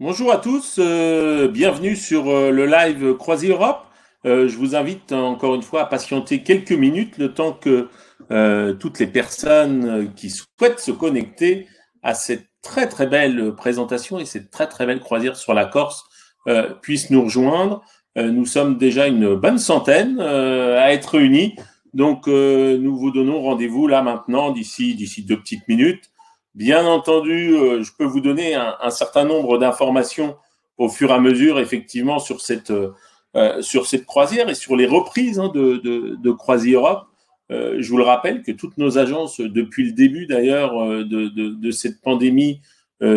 Bonjour à tous, bienvenue sur le live Croisière Europe. Je vous invite encore une fois à patienter quelques minutes, le temps que toutes les personnes qui souhaitent se connecter à cette très très belle présentation et cette très très belle croisière sur la Corse puissent nous rejoindre. Nous sommes déjà une bonne centaine à être réunis, donc nous vous donnons rendez-vous là maintenant d'ici 2 petites minutes. Bien entendu, je peux vous donner un certain nombre d'informations au fur et à mesure, effectivement, sur cette croisière et sur les reprises de Croisière Europe. Je vous le rappelle que toutes nos agences, depuis le début d'ailleurs de cette pandémie,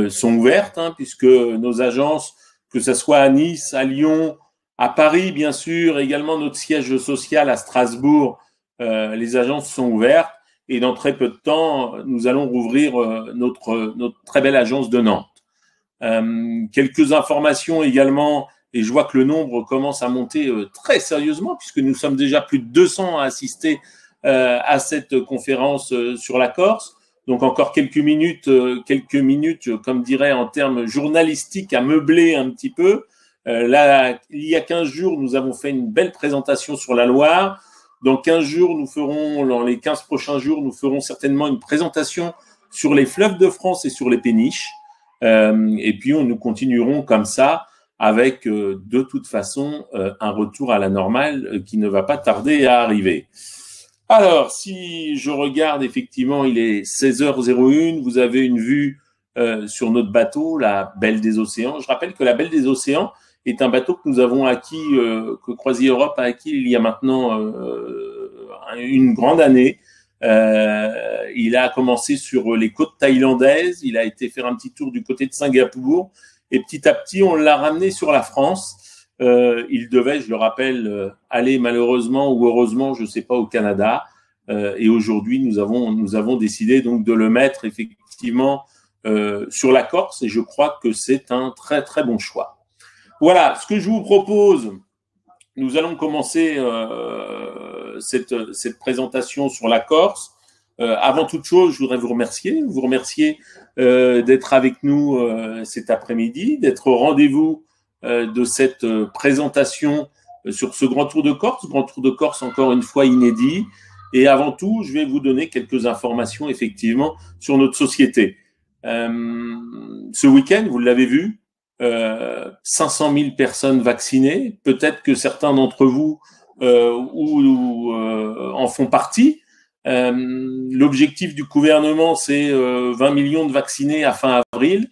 sont ouvertes, puisque nos agences, que ce soit à Nice, à Lyon, à Paris, bien sûr, également notre siège social à Strasbourg, les agences sont ouvertes. Et dans très peu de temps, nous allons rouvrir notre très belle agence de Nantes. Quelques informations également, et je vois que le nombre commence à monter très sérieusement, puisque nous sommes déjà plus de 200 à assister à cette conférence sur la Corse. Donc encore quelques minutes, comme dirait en termes journalistiques, à meubler un petit peu. Là, il y a 15 jours, nous avons fait une belle présentation sur la Loire. Dans les 15 prochains jours, nous ferons certainement une présentation sur les fleuves de France et sur les péniches. Et puis, nous continuerons comme ça avec, de toute façon, un retour à la normale qui ne va pas tarder à arriver. Alors, si je regarde, effectivement, il est 16h01, vous avez une vue sur notre bateau, la Belle des Océans. Je rappelle que la Belle des Océans est un bateau que nous avons acquis, que Croisière Europe a acquis il y a maintenant une grande année. Il a commencé sur les côtes thaïlandaises, il a été faire un petit tour du côté de Singapour, et petit à petit, on l'a ramené sur la France. Il devait, je le rappelle, aller malheureusement ou heureusement, je ne sais pas, au Canada. Et aujourd'hui, nous avons décidé donc de le mettre effectivement sur la Corse, et je crois que c'est un très très bon choix. Voilà, ce que je vous propose, nous allons commencer cette présentation sur la Corse. Avant toute chose, je voudrais vous remercier d'être avec nous cet après-midi, d'être au rendez-vous de cette présentation sur ce Grand Tour de Corse encore une fois inédit. Et avant tout, je vais vous donner quelques informations effectivement sur notre société. Ce week-end, vous l'avez vu, 500 000 personnes vaccinées. Peut-être que certains d'entre vous en font partie. L'objectif du gouvernement, c'est 20 millions de vaccinés à fin avril.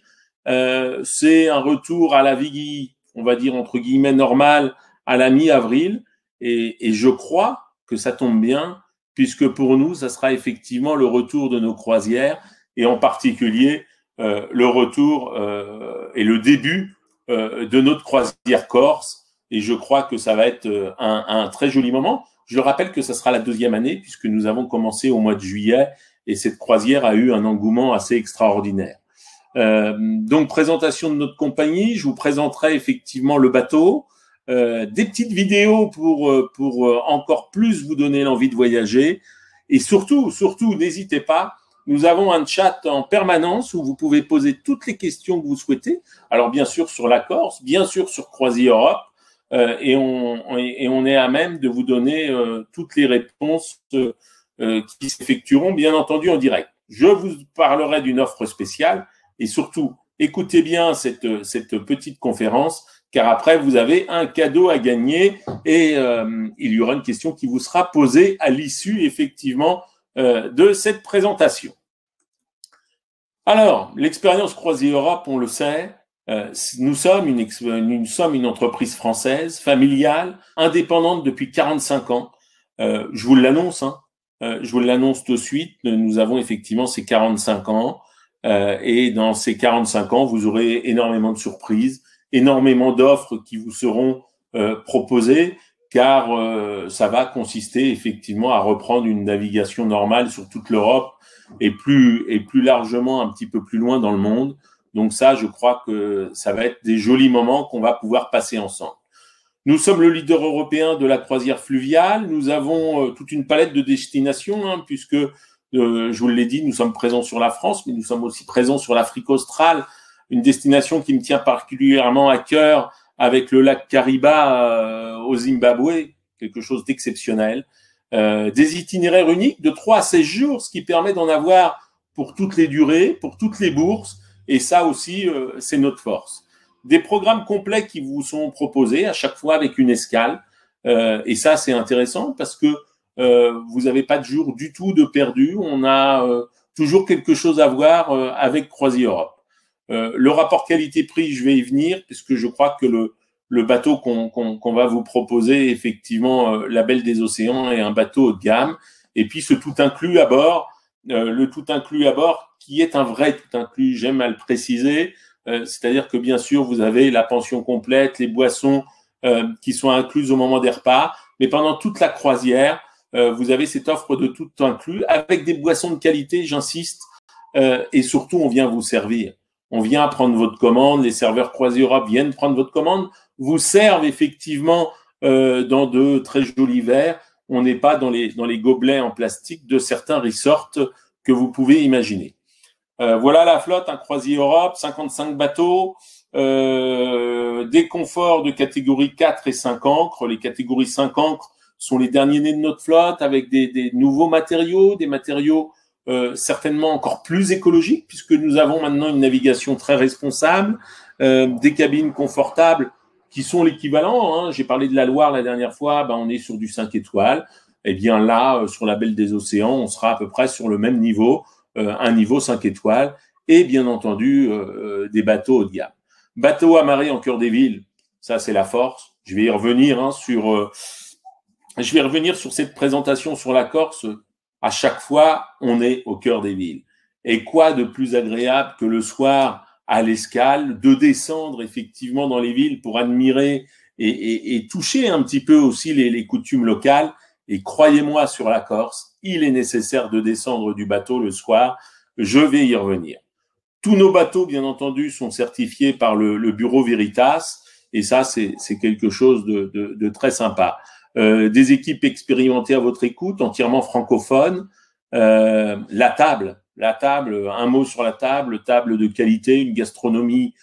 C'est un retour à la vie, on va dire entre guillemets normale, à la mi-avril. Et je crois que ça tombe bien, puisque pour nous, ça sera effectivement le retour de nos croisières, et en particulier le retour et le début de notre croisière Corse. Et je crois que ça va être un très joli moment. Je le rappelle que ça sera la 2e année, puisque nous avons commencé au mois de juillet, et cette croisière a eu un engouement assez extraordinaire. Donc, présentation de notre compagnie, je vous présenterai effectivement le bateau, des petites vidéos pour encore plus vous donner l'envie de voyager. Et surtout, n'hésitez pas, nous avons un chat en permanence où vous pouvez poser toutes les questions que vous souhaitez. Alors, bien sûr, sur la Corse, bien sûr, sur Croisière Europe, et on est à même de vous donner toutes les réponses qui s'effectueront, bien entendu, en direct. Je vous parlerai d'une offre spéciale, et surtout, écoutez bien cette petite conférence, car après, vous avez un cadeau à gagner, et il y aura une question qui vous sera posée à l'issue, effectivement, de cette présentation. Alors, l'expérience Croisière Europe, on le sait, nous sommes une entreprise française, familiale, indépendante depuis 45 ans. Je vous l'annonce, je vous l'annonce tout de suite, nous avons effectivement ces 45 ans, et dans ces 45 ans, vous aurez énormément de surprises, énormément d'offres qui vous seront proposées, car ça va consister effectivement à reprendre une navigation normale sur toute l'Europe, et plus largement un petit peu plus loin dans le monde. Donc ça, je crois que ça va être des jolis moments qu'on va pouvoir passer ensemble. Nous sommes le leader européen de la croisière fluviale. Nous avons toute une palette de destinations, puisque, je vous l'ai dit, nous sommes présents sur la France, mais nous sommes aussi présents sur l'Afrique australe, une destination qui me tient particulièrement à cœur, avec le lac Kariba au Zimbabwe, quelque chose d'exceptionnel. Des itinéraires uniques de 3 à 16 jours, ce qui permet d'en avoir pour toutes les durées, pour toutes les bourses, et ça aussi, c'est notre force. Des programmes complets qui vous sont proposés à chaque fois avec une escale. Et ça, c'est intéressant parce que vous n'avez pas de jour du tout de perdu. On a toujours quelque chose à voir avec CroisiEurope. Le rapport qualité-prix, je vais y venir puisque je crois que le bateau qu'on va vous proposer, effectivement, la Belle des Océans est un bateau haut de gamme. Et puis ce tout inclus à bord, le tout inclus à bord qui est un vrai tout inclus, j'aime à le préciser. C'est-à-dire que bien sûr, vous avez la pension complète, les boissons qui sont incluses au moment des repas, mais pendant toute la croisière, vous avez cette offre de tout inclus avec des boissons de qualité, j'insiste, et surtout, on vient vous servir. On vient prendre votre commande, les serveurs CroisiEurope viennent prendre votre commande, vous servent effectivement dans de très jolis verres. On n'est pas dans les gobelets en plastique de certains resorts que vous pouvez imaginer. Voilà la flotte, CroisiEurope, 55 bateaux, des conforts de catégorie 4 et 5 ancres. Les catégories 5 ancres sont les derniers nés de notre flotte avec des nouveaux matériaux, des matériaux certainement encore plus écologiques puisque nous avons maintenant une navigation très responsable, des cabines confortables qui sont l'équivalent. J'ai parlé de la Loire la dernière fois, on est sur du 5 étoiles. Eh bien là, sur la Belle des Océans, on sera à peu près sur le même niveau. Un niveau 5 étoiles et bien entendu des bateaux haut de gamme. Bateaux amarrés en cœur des villes, ça c'est la force. Je vais y revenir sur cette présentation sur la Corse. À chaque fois, on est au cœur des villes. Et quoi de plus agréable que le soir à l'escale, de descendre effectivement dans les villes pour admirer et toucher un petit peu aussi les coutumes locales. Et croyez-moi, sur la Corse, il est nécessaire de descendre du bateau le soir. Je vais y revenir. Tous nos bateaux, bien entendu, sont certifiés par le bureau Veritas. Et ça, c'est quelque chose de très sympa. Des équipes expérimentées à votre écoute, entièrement francophones. La table, un mot sur la table de qualité, une gastronomie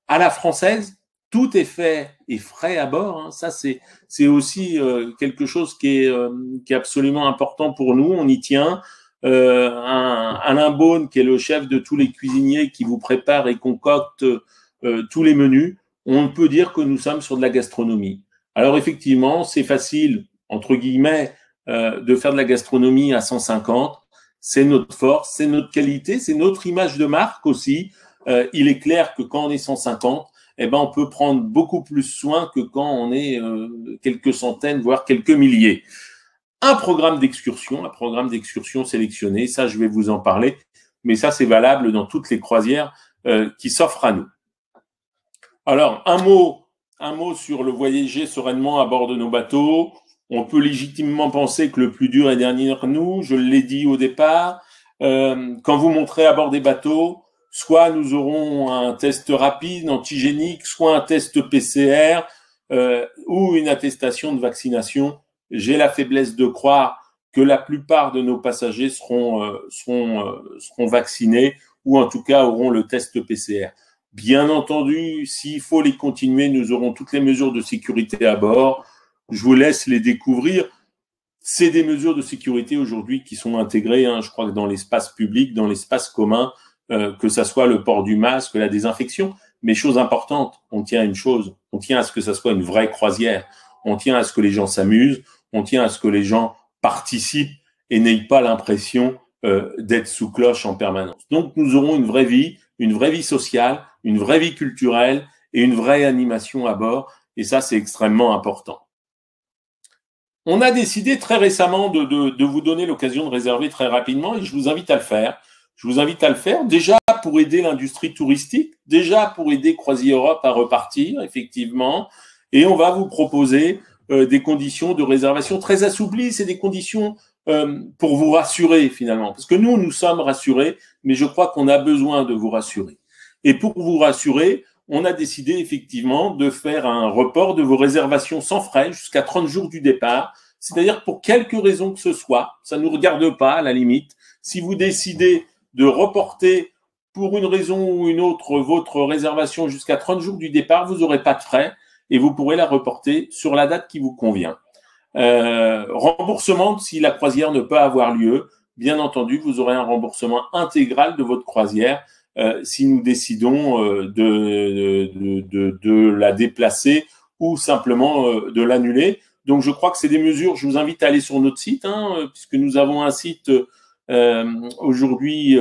à la française. Tout est fait et frais à bord. Ça, c'est aussi quelque chose qui est absolument important pour nous. On y tient. Alain Beaune, qui est le chef de tous les cuisiniers, qui vous prépare et concocte tous les menus. On peut dire que nous sommes sur de la gastronomie. Alors effectivement, c'est facile, entre guillemets, de faire de la gastronomie à 150. C'est notre force, c'est notre qualité, c'est notre image de marque aussi. Il est clair que quand on est 150, on peut prendre beaucoup plus soin que quand on est quelques centaines, voire quelques milliers. Un programme d'excursion sélectionné, ça je vais vous en parler, mais ça c'est valable dans toutes les croisières qui s'offrent à nous. Alors, un mot sur le voyager sereinement à bord de nos bateaux. On peut légitimement penser que le plus dur est derrière nous, je l'ai dit au départ. Quand vous monterez à bord des bateaux, soit nous aurons un test rapide, antigénique, soit un test PCR ou une attestation de vaccination. J'ai la faiblesse de croire que la plupart de nos passagers seront vaccinés ou en tout cas auront le test PCR. Bien entendu, s'il faut les continuer, nous aurons toutes les mesures de sécurité à bord. Je vous laisse les découvrir. C'est des mesures de sécurité aujourd'hui qui sont intégrées, je crois que dans l'espace public, dans l'espace commun, que ça soit le port du masque, la désinfection. Mais chose importante, on tient à une chose, on tient à ce que ça soit une vraie croisière. On tient à ce que les gens s'amusent, on tient à ce que les gens participent et n'aient pas l'impression d'être sous cloche en permanence. Donc nous aurons une vraie vie sociale, une vraie vie culturelle et une vraie animation à bord. Et ça, c'est extrêmement important. On a décidé très récemment de vous donner l'occasion de réserver très rapidement et je vous invite à le faire. Je vous invite à le faire déjà pour aider l'industrie touristique, déjà pour aider CroisiEurope à repartir, effectivement. Et on va vous proposer des conditions de réservation très assouplies. C'est des conditions pour vous rassurer finalement. Parce que nous sommes rassurés, mais je crois qu'on a besoin de vous rassurer. Et pour vous rassurer, on a décidé effectivement de faire un report de vos réservations sans frais jusqu'à 30 jours du départ. C'est-à-dire pour quelque raison que ce soit, ça ne nous regarde pas à la limite. Si vous décidez de reporter pour une raison ou une autre votre réservation jusqu'à 30 jours du départ, vous n'aurez pas de frais et vous pourrez la reporter sur la date qui vous convient. Remboursement si la croisière ne peut avoir lieu. Bien entendu, vous aurez un remboursement intégral de votre croisière si nous décidons de la déplacer ou simplement de l'annuler. Donc, je crois que c'est des mesures. Je vous invite à aller sur notre site, puisque nous avons un site aujourd'hui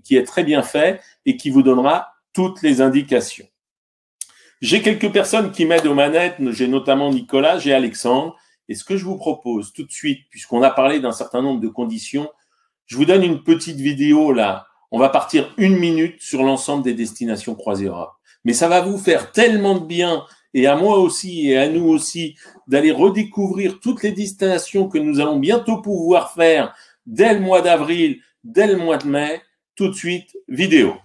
qui est très bien fait et qui vous donnera toutes les indications. J'ai quelques personnes qui m'aident aux manettes. J'ai notamment Nicolas, j'ai Alexandre. Et ce que je vous propose tout de suite, puisqu'on a parlé d'un certain nombre de conditions, je vous donne une petite vidéo là. On va partir 1 minute sur l'ensemble des destinations Croisière Europe. Mais ça va vous faire tellement de bien, et à moi aussi et à nous aussi, d'aller redécouvrir toutes les destinations que nous allons bientôt pouvoir faire dès le mois d'avril, dès le mois de mai. Tout de suite, vidéo.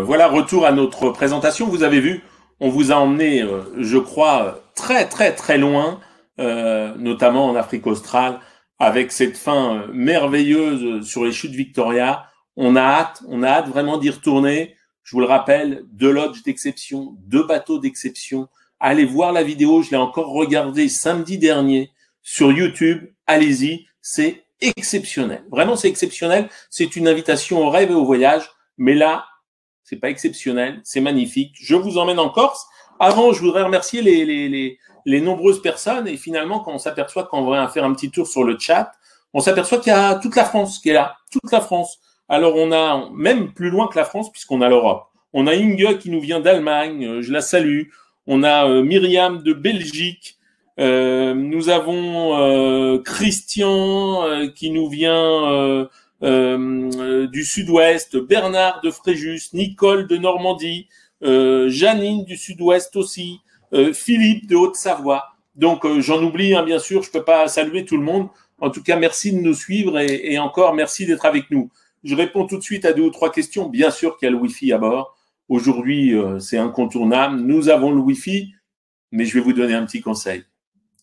Voilà, retour à notre présentation. Vous avez vu, on vous a emmené, je crois, très très très loin, notamment en Afrique australe, avec cette fin merveilleuse sur les chutes Victoria. On a hâte vraiment d'y retourner. Je vous le rappelle, 2 lodges d'exception, 2 bateaux d'exception. Allez voir la vidéo, je l'ai encore regardée samedi dernier sur YouTube. Allez-y, c'est exceptionnel. Vraiment, c'est exceptionnel. C'est une invitation au rêve et au voyage. Mais là, c'est pas exceptionnel, c'est magnifique. Je vous emmène en Corse. Avant, je voudrais remercier les nombreuses personnes. Et finalement, quand on s'aperçoit qu'on va faire un petit tour sur le chat, on s'aperçoit qu'il y a toute la France qui est là, toute la France. Alors, on a même plus loin que la France, puisqu'on a l'Europe. On a Inge qui nous vient d'Allemagne, je la salue. On a Myriam de Belgique. Nous avons Christian qui nous vient du Sud-Ouest, Bernard de Fréjus, Nicole de Normandie, Janine du Sud-Ouest aussi, Philippe de Haute-Savoie. Donc j'en oublie, bien sûr, je peux pas saluer tout le monde. En tout cas, merci de nous suivre et encore merci d'être avec nous. Je réponds tout de suite à 2 ou 3 questions. Bien sûr qu'il y a le Wi-Fi à bord. Aujourd'hui, c'est incontournable. Nous avons le Wi-Fi, mais je vais vous donner un petit conseil.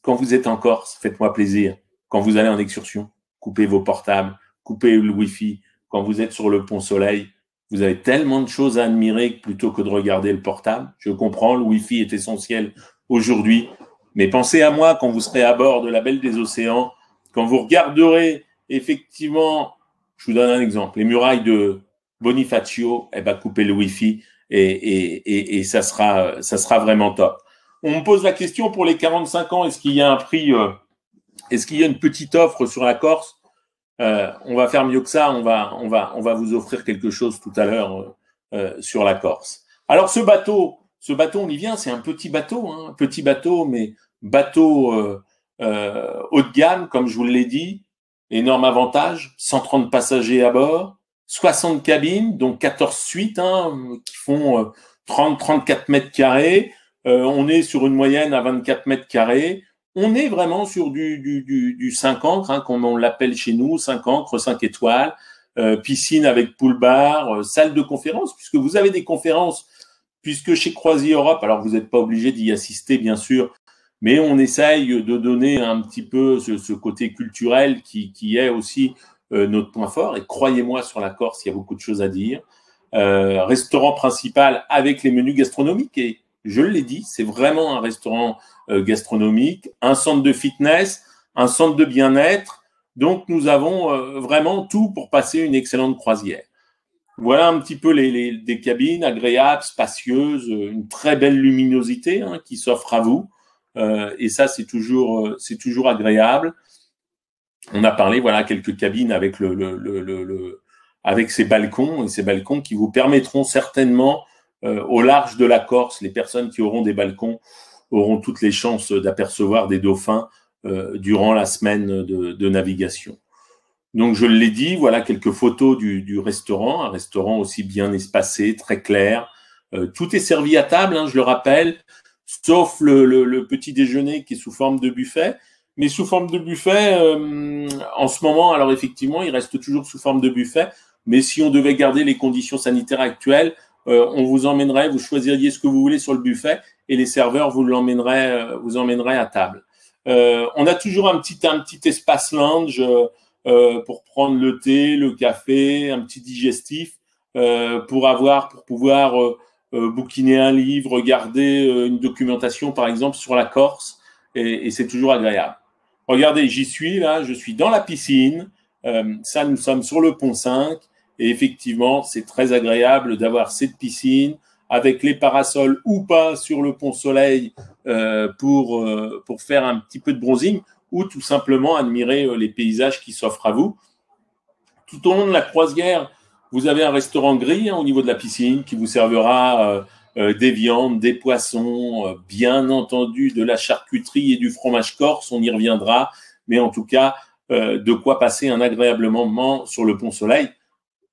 Quand vous êtes en Corse, faites-moi plaisir. Quand vous allez en excursion, coupez vos portables, coupez le Wi-Fi. Quand vous êtes sur le Pont Soleil, vous avez tellement de choses à admirer plutôt que de regarder le portable. Je comprends, le Wi-Fi est essentiel aujourd'hui, mais pensez à moi quand vous serez à bord de la Belle des Océans, quand vous regarderez effectivement, je vous donne un exemple, les murailles de Bonifacio, coupez le Wi-Fi et ça sera vraiment top. On me pose la question pour les 45 ans, est-ce qu'il y a un prix, est-ce qu'il y a une petite offre sur la Corse? On va faire mieux que ça, on va vous offrir quelque chose tout à l'heure sur la Corse. Alors ce bateau, on y vient, c'est un petit bateau, mais bateau haut de gamme, comme je vous l'ai dit, énorme avantage, 130 passagers à bord, 60 cabines, donc 14 suites qui font 30-34 mètres carrés. On est sur une moyenne à 24 mètres carrés. On est vraiment sur du 5 ancres, comme on l'appelle chez nous, 5 ancres, 5 étoiles, piscine avec pool bar, salle de conférence, puisque vous avez des conférences, puisque chez Croisière Europe, alors vous n'êtes pas obligé d'y assister, bien sûr, mais on essaye de donner un petit peu ce côté culturel qui est aussi notre point fort. Et croyez-moi, sur la Corse, il y a beaucoup de choses à dire. Restaurant principal avec les menus gastronomiques, et je l'ai dit, c'est vraiment un restaurant gastronomique, un centre de fitness, un centre de bien-être. Donc, nous avons vraiment tout pour passer une excellente croisière. Voilà un petit peu des cabines agréables, spacieuses, une très belle luminosité qui s'offre à vous. Et ça, c'est toujours agréable. On a parlé, voilà, quelques cabines avec avec ces balcons, et ces balcons qui vous permettront certainement, au large de la Corse, les personnes qui auront des balcons auront toutes les chances d'apercevoir des dauphins durant la semaine de navigation. Donc, je l'ai dit, voilà quelques photos du restaurant, un restaurant aussi bien espacé, très clair. Tout est servi à table, je le rappelle, sauf le petit déjeuner qui est sous forme de buffet. Mais sous forme de buffet, en ce moment, alors effectivement, il reste toujours sous forme de buffet. Mais si on devait garder les conditions sanitaires actuelles, on vous emmènerait, vous choisiriez ce que vous voulez sur le buffet et les serveurs vous emmèneraient à table. On a toujours un petit espace lounge pour prendre le thé, le café, un petit digestif pour pouvoir bouquiner un livre, regarder une documentation par exemple sur la Corse et c'est toujours agréable. Regardez, j'y suis là, je suis dans la piscine. Ça, nous sommes sur le pont 5 et effectivement, c'est très agréable d'avoir cette piscine avec les parasols ou pas sur le pont Soleil pour faire un petit peu de bronzing ou tout simplement admirer les paysages qui s'offrent à vous. Tout au long de la croisière, vous avez un restaurant gris au niveau de la piscine qui vous servira des viandes, des poissons, bien entendu de la charcuterie et du fromage corse, on y reviendra, mais en tout cas, de quoi passer un agréable moment sur le Pont Soleil,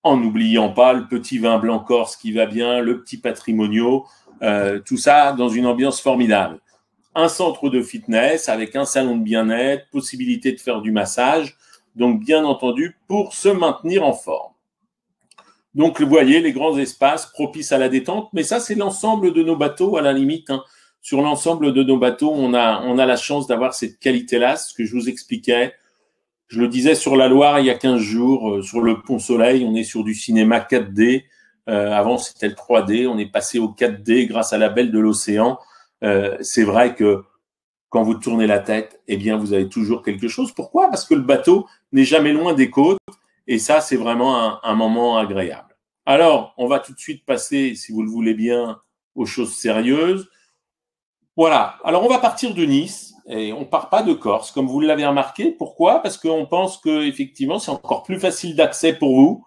en n'oubliant pas le petit vin blanc corse qui va bien, le petit patrimonio, tout ça dans une ambiance formidable. Un centre de fitness avec un salon de bien-être, possibilité de faire du massage, donc bien entendu pour se maintenir en forme. Donc, vous voyez, les grands espaces propices à la détente, mais ça, c'est l'ensemble de nos bateaux à la limite. Sur l'ensemble de nos bateaux, on a la chance d'avoir cette qualité-là, ce que je vous expliquais. Je le disais sur la Loire il y a 15 jours, sur le Pont Soleil, on est sur du cinéma 4D. Avant, c'était le 3D. On est passé au 4D grâce à la Belle de l'Océan. C'est vrai que quand vous tournez la tête, eh bien, vous avez toujours quelque chose. Pourquoi ? Parce que le bateau n'est jamais loin des côtes. Et ça, c'est vraiment un moment agréable. Alors, on va tout de suite passer, si vous le voulez bien, aux choses sérieuses. Voilà. Alors, on va partir de Nice et on part pas de Corse, comme vous l'avez remarqué. Pourquoi? Parce qu'on pense que effectivement, c'est encore plus facile d'accès pour vous,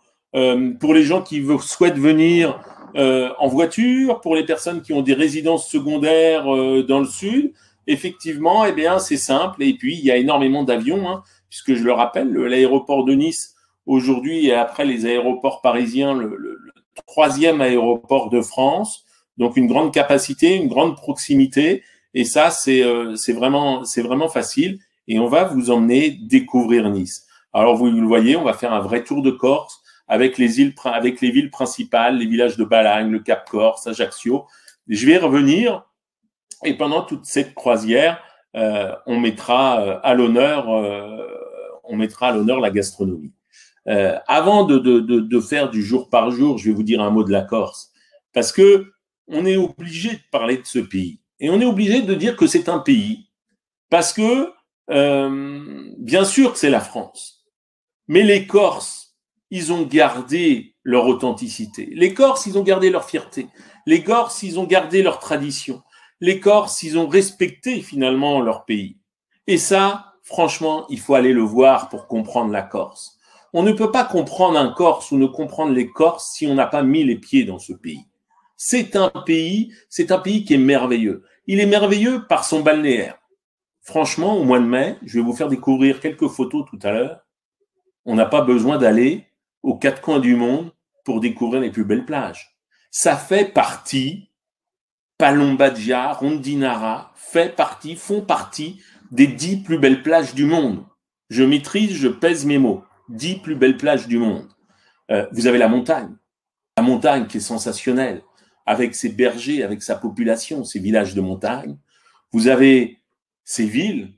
pour les gens qui souhaitent venir en voiture, pour les personnes qui ont des résidences secondaires dans le sud. Effectivement, eh bien, c'est simple. Et puis, il y a énormément d'avions, hein, puisque je le rappelle, l'aéroport de Nice aujourd'hui et après les aéroports parisiens, le troisième aéroport de France. Donc une grande capacité, une grande proximité, et ça c'est vraiment facile. Et on va vous emmener découvrir Nice. Alors vous le voyez, on va faire un vrai tour de Corse avec les îles, avec les villes principales, les villages de Balagne, le Cap Corse, Ajaccio. Je vais revenir et pendant toute cette croisière, on mettra à l'honneur la gastronomie. Avant de faire du jour par jour, je vais vous dire un mot de la Corse, parce que on est obligé de parler de ce pays. Et on est obligé de dire que c'est un pays. Parce que, bien sûr que c'est la France. Mais les Corses, ils ont gardé leur authenticité. Les Corses, ils ont gardé leur fierté. Les Corses, ils ont gardé leur tradition. Les Corses, ils ont respecté finalement leur pays. Et ça, franchement, il faut aller le voir pour comprendre la Corse. On ne peut pas comprendre un Corse ou ne comprendre les Corses si on n'a pas mis les pieds dans ce pays. C'est un pays qui est merveilleux. Il est merveilleux par son balnéaire. Franchement, au mois de mai, je vais vous faire découvrir quelques photos tout à l'heure. On n'a pas besoin d'aller aux quatre coins du monde pour découvrir les plus belles plages. Ça fait partie, Palombagia, Rondinara, font partie des 10 plus belles plages du monde. Je maîtrise, je pèse mes mots. 10 plus belles plages du monde. Vous avez la montagne qui est sensationnelle, avec ses bergers, avec sa population, ses villages de montagne. Vous avez ces villes,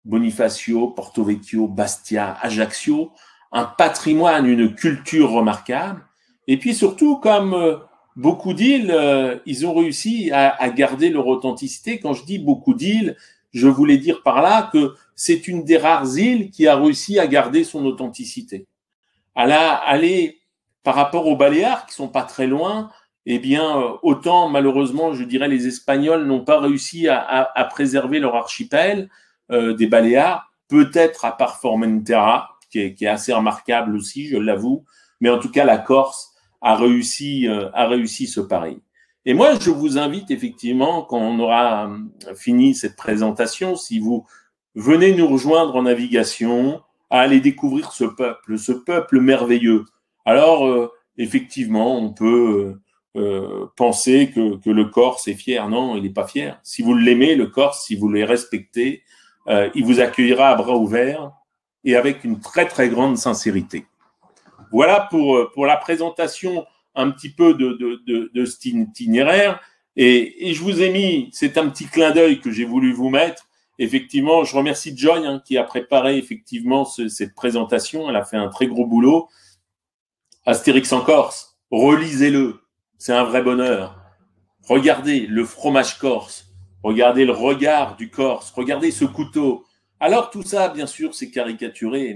Bonifacio, Porto Vecchio, Bastia, Ajaccio, un patrimoine, une culture remarquable. Et puis surtout, comme beaucoup d'îles, ils ont réussi à garder leur authenticité. Quand je dis beaucoup d'îles, je voulais dire par là que c'est une des rares îles qui a réussi à garder son authenticité. Aller par rapport aux Baléares, qui sont pas très loin, eh bien, autant malheureusement, je dirais, les Espagnols n'ont pas réussi à préserver leur archipel des Baléares, peut-être à part Formentera, qui est assez remarquable aussi, je l'avoue, mais en tout cas, la Corse a réussi ce pari. Et moi, je vous invite effectivement, quand on aura fini cette présentation, si vous venez nous rejoindre en navigation, à aller découvrir ce peuple merveilleux. Alors, effectivement, on peut penser que le Corse est fier. Non, il n'est pas fier. Si vous l'aimez, le Corse, si vous le respectez, il vous accueillera à bras ouverts et avec une très, très grande sincérité. Voilà pour la présentation un petit peu de cet itinéraire. Et je vous ai mis, c'est un petit clin d'œil que j'ai voulu vous mettre. Effectivement, je remercie Joy qui a préparé effectivement cette présentation. Elle a fait un très gros boulot. Astérix en Corse, relisez-le, c'est un vrai bonheur. Regardez le fromage corse, regardez le regard du Corse, regardez ce couteau. Alors tout ça, bien sûr, c'est caricaturé,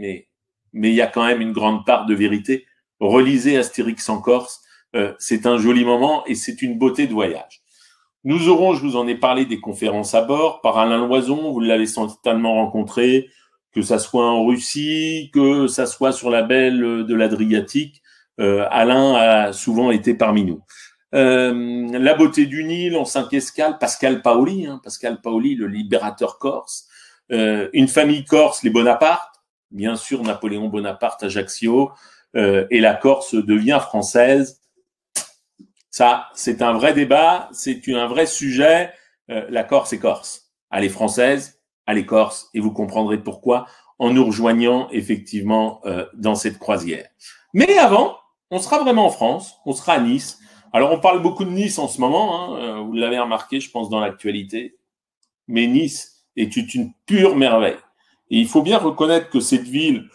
mais il y a quand même une grande part de vérité. Relisez Astérix en Corse, c'est un joli moment et c'est une beauté de voyage. Nous aurons, je vous en ai parlé, des conférences à bord par Alain Loison, vous l'avez certainement rencontré, que ça soit en Russie, que ça soit sur la belle de l'Adriatique. Alain a souvent été parmi nous. La beauté du Nil en 5 escales, Pascal Paoli, le libérateur corse. Une famille corse, les Bonaparte, bien sûr Napoléon Bonaparte, Ajaccio, et la Corse devient française. Ça, c'est un vrai débat, c'est un vrai sujet. La Corse est corse. Elle est française, elle est corse, et vous comprendrez pourquoi en nous rejoignant effectivement dans cette croisière. Mais avant, on sera vraiment en France, on sera à Nice. Alors, on parle beaucoup de Nice en ce moment, vous l'avez remarqué, je pense, dans l'actualité. Mais Nice est une pure merveille. Et il faut bien reconnaître que cette ville,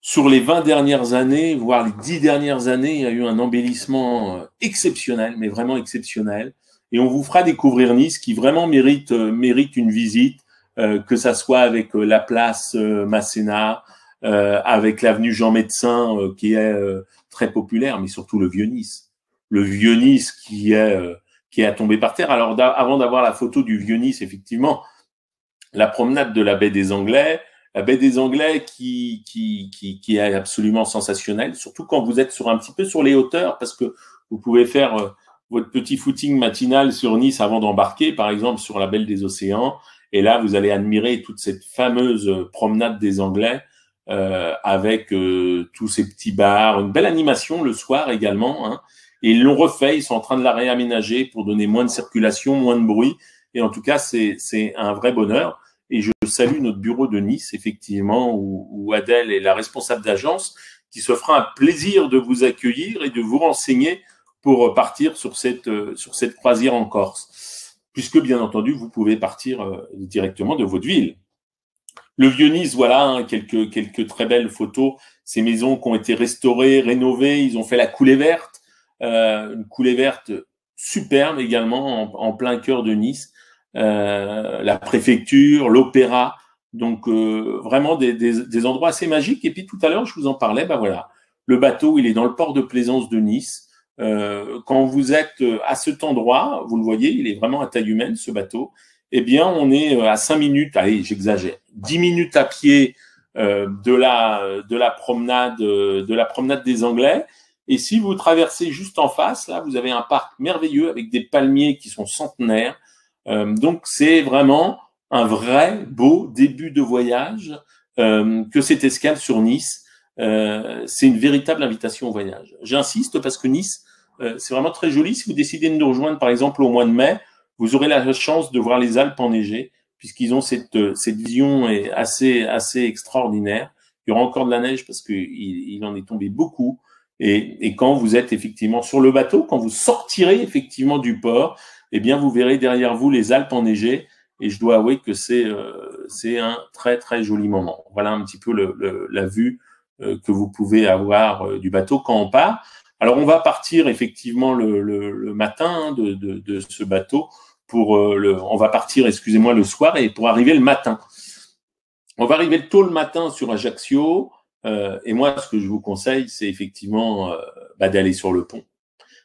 sur les 20 dernières années, voire les 10 dernières années, il y a eu un embellissement exceptionnel, mais vraiment exceptionnel. Et on vous fera découvrir Nice, qui vraiment mérite une visite, que ça soit avec la place Masséna, avec l'avenue Jean Médecin, qui est très populaire, mais surtout le Vieux-Nice. Le Vieux-Nice qui est à tomber par terre. Alors, avant d'avoir la photo du Vieux-Nice, effectivement, la promenade de la baie des Anglais, la baie des Anglais qui est absolument sensationnelle, surtout quand vous êtes un petit peu sur les hauteurs, parce que vous pouvez faire votre petit footing matinal sur Nice avant d'embarquer, par exemple sur la baie des Océans, et là vous allez admirer toute cette fameuse promenade des Anglais avec tous ces petits bars, une belle animation le soir également, hein. Et ils l'ont refait, ils sont en train de la réaménager pour donner moins de circulation, moins de bruit, et en tout cas c'est un vrai bonheur. Et je salue notre bureau de Nice, effectivement, où Adèle est la responsable d'agence, qui se fera un plaisir de vous accueillir et de vous renseigner pour partir sur cette croisière en Corse. Puisque, bien entendu, vous pouvez partir directement de votre ville. Le Vieux-Nice, voilà, hein, quelques très belles photos. Ces maisons qui ont été restaurées, rénovées, ils ont fait la coulée verte, une coulée verte superbe également, en plein cœur de Nice. La préfecture, l'opéra, donc vraiment des endroits assez magiques. Et puis tout à l'heure, je vous en parlais, ben voilà, le bateau, il est dans le port de plaisance de Nice. Quand vous êtes à cet endroit, vous le voyez, il est vraiment à taille humaine, ce bateau. Eh bien, on est à 5 minutes, allez, j'exagère, 10 minutes à pied de la promenade des Anglais. Et si vous traversez juste en face, là, vous avez un parc merveilleux avec des palmiers qui sont centenaires. Donc c'est vraiment un vrai beau début de voyage que cette escale sur Nice. C'est une véritable invitation au voyage. J'insiste parce que Nice, c'est vraiment très joli. Si vous décidez de nous rejoindre, par exemple, au mois de mai, vous aurez la chance de voir les Alpes enneigées, puisqu'ils ont cette vision assez extraordinaire. Il y aura encore de la neige parce qu'il en est tombé beaucoup. Et quand vous êtes effectivement sur le bateau, quand vous sortirez effectivement du port, eh bien, vous verrez derrière vous les Alpes enneigées. Et je dois avouer que c'est un très, très joli moment. Voilà un petit peu la vue que vous pouvez avoir du bateau quand on part. Alors, on va partir effectivement le matin hein, de ce bateau. On va partir, excusez-moi, le soir et pour arriver le matin. On va arriver tôt le matin sur Ajaccio. Et moi, ce que je vous conseille, c'est effectivement d'aller sur le pont.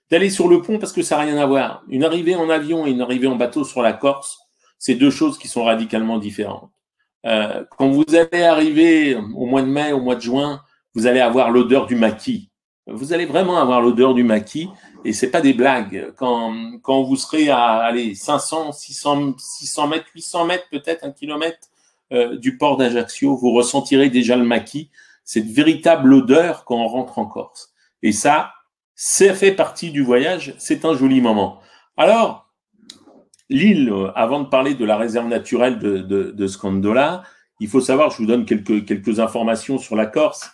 D'aller sur le pont parce que ça n'a rien à voir. Une arrivée en avion et une arrivée en bateau sur la Corse, c'est deux choses qui sont radicalement différentes. Quand vous allez arriver au mois de mai, au mois de juin, vous allez avoir l'odeur du maquis. Vous allez vraiment avoir l'odeur du maquis et c'est pas des blagues. Quand vous serez à 500, 600 mètres, 800 mètres, peut-être 1 kilomètre du port d'Ajaccio, vous ressentirez déjà le maquis, cette véritable odeur quand on rentre en Corse. Et ça fait partie du voyage, c'est un joli moment. Alors, l'île, avant de parler de la réserve naturelle de Scandola, il faut savoir, je vous donne quelques informations sur la Corse.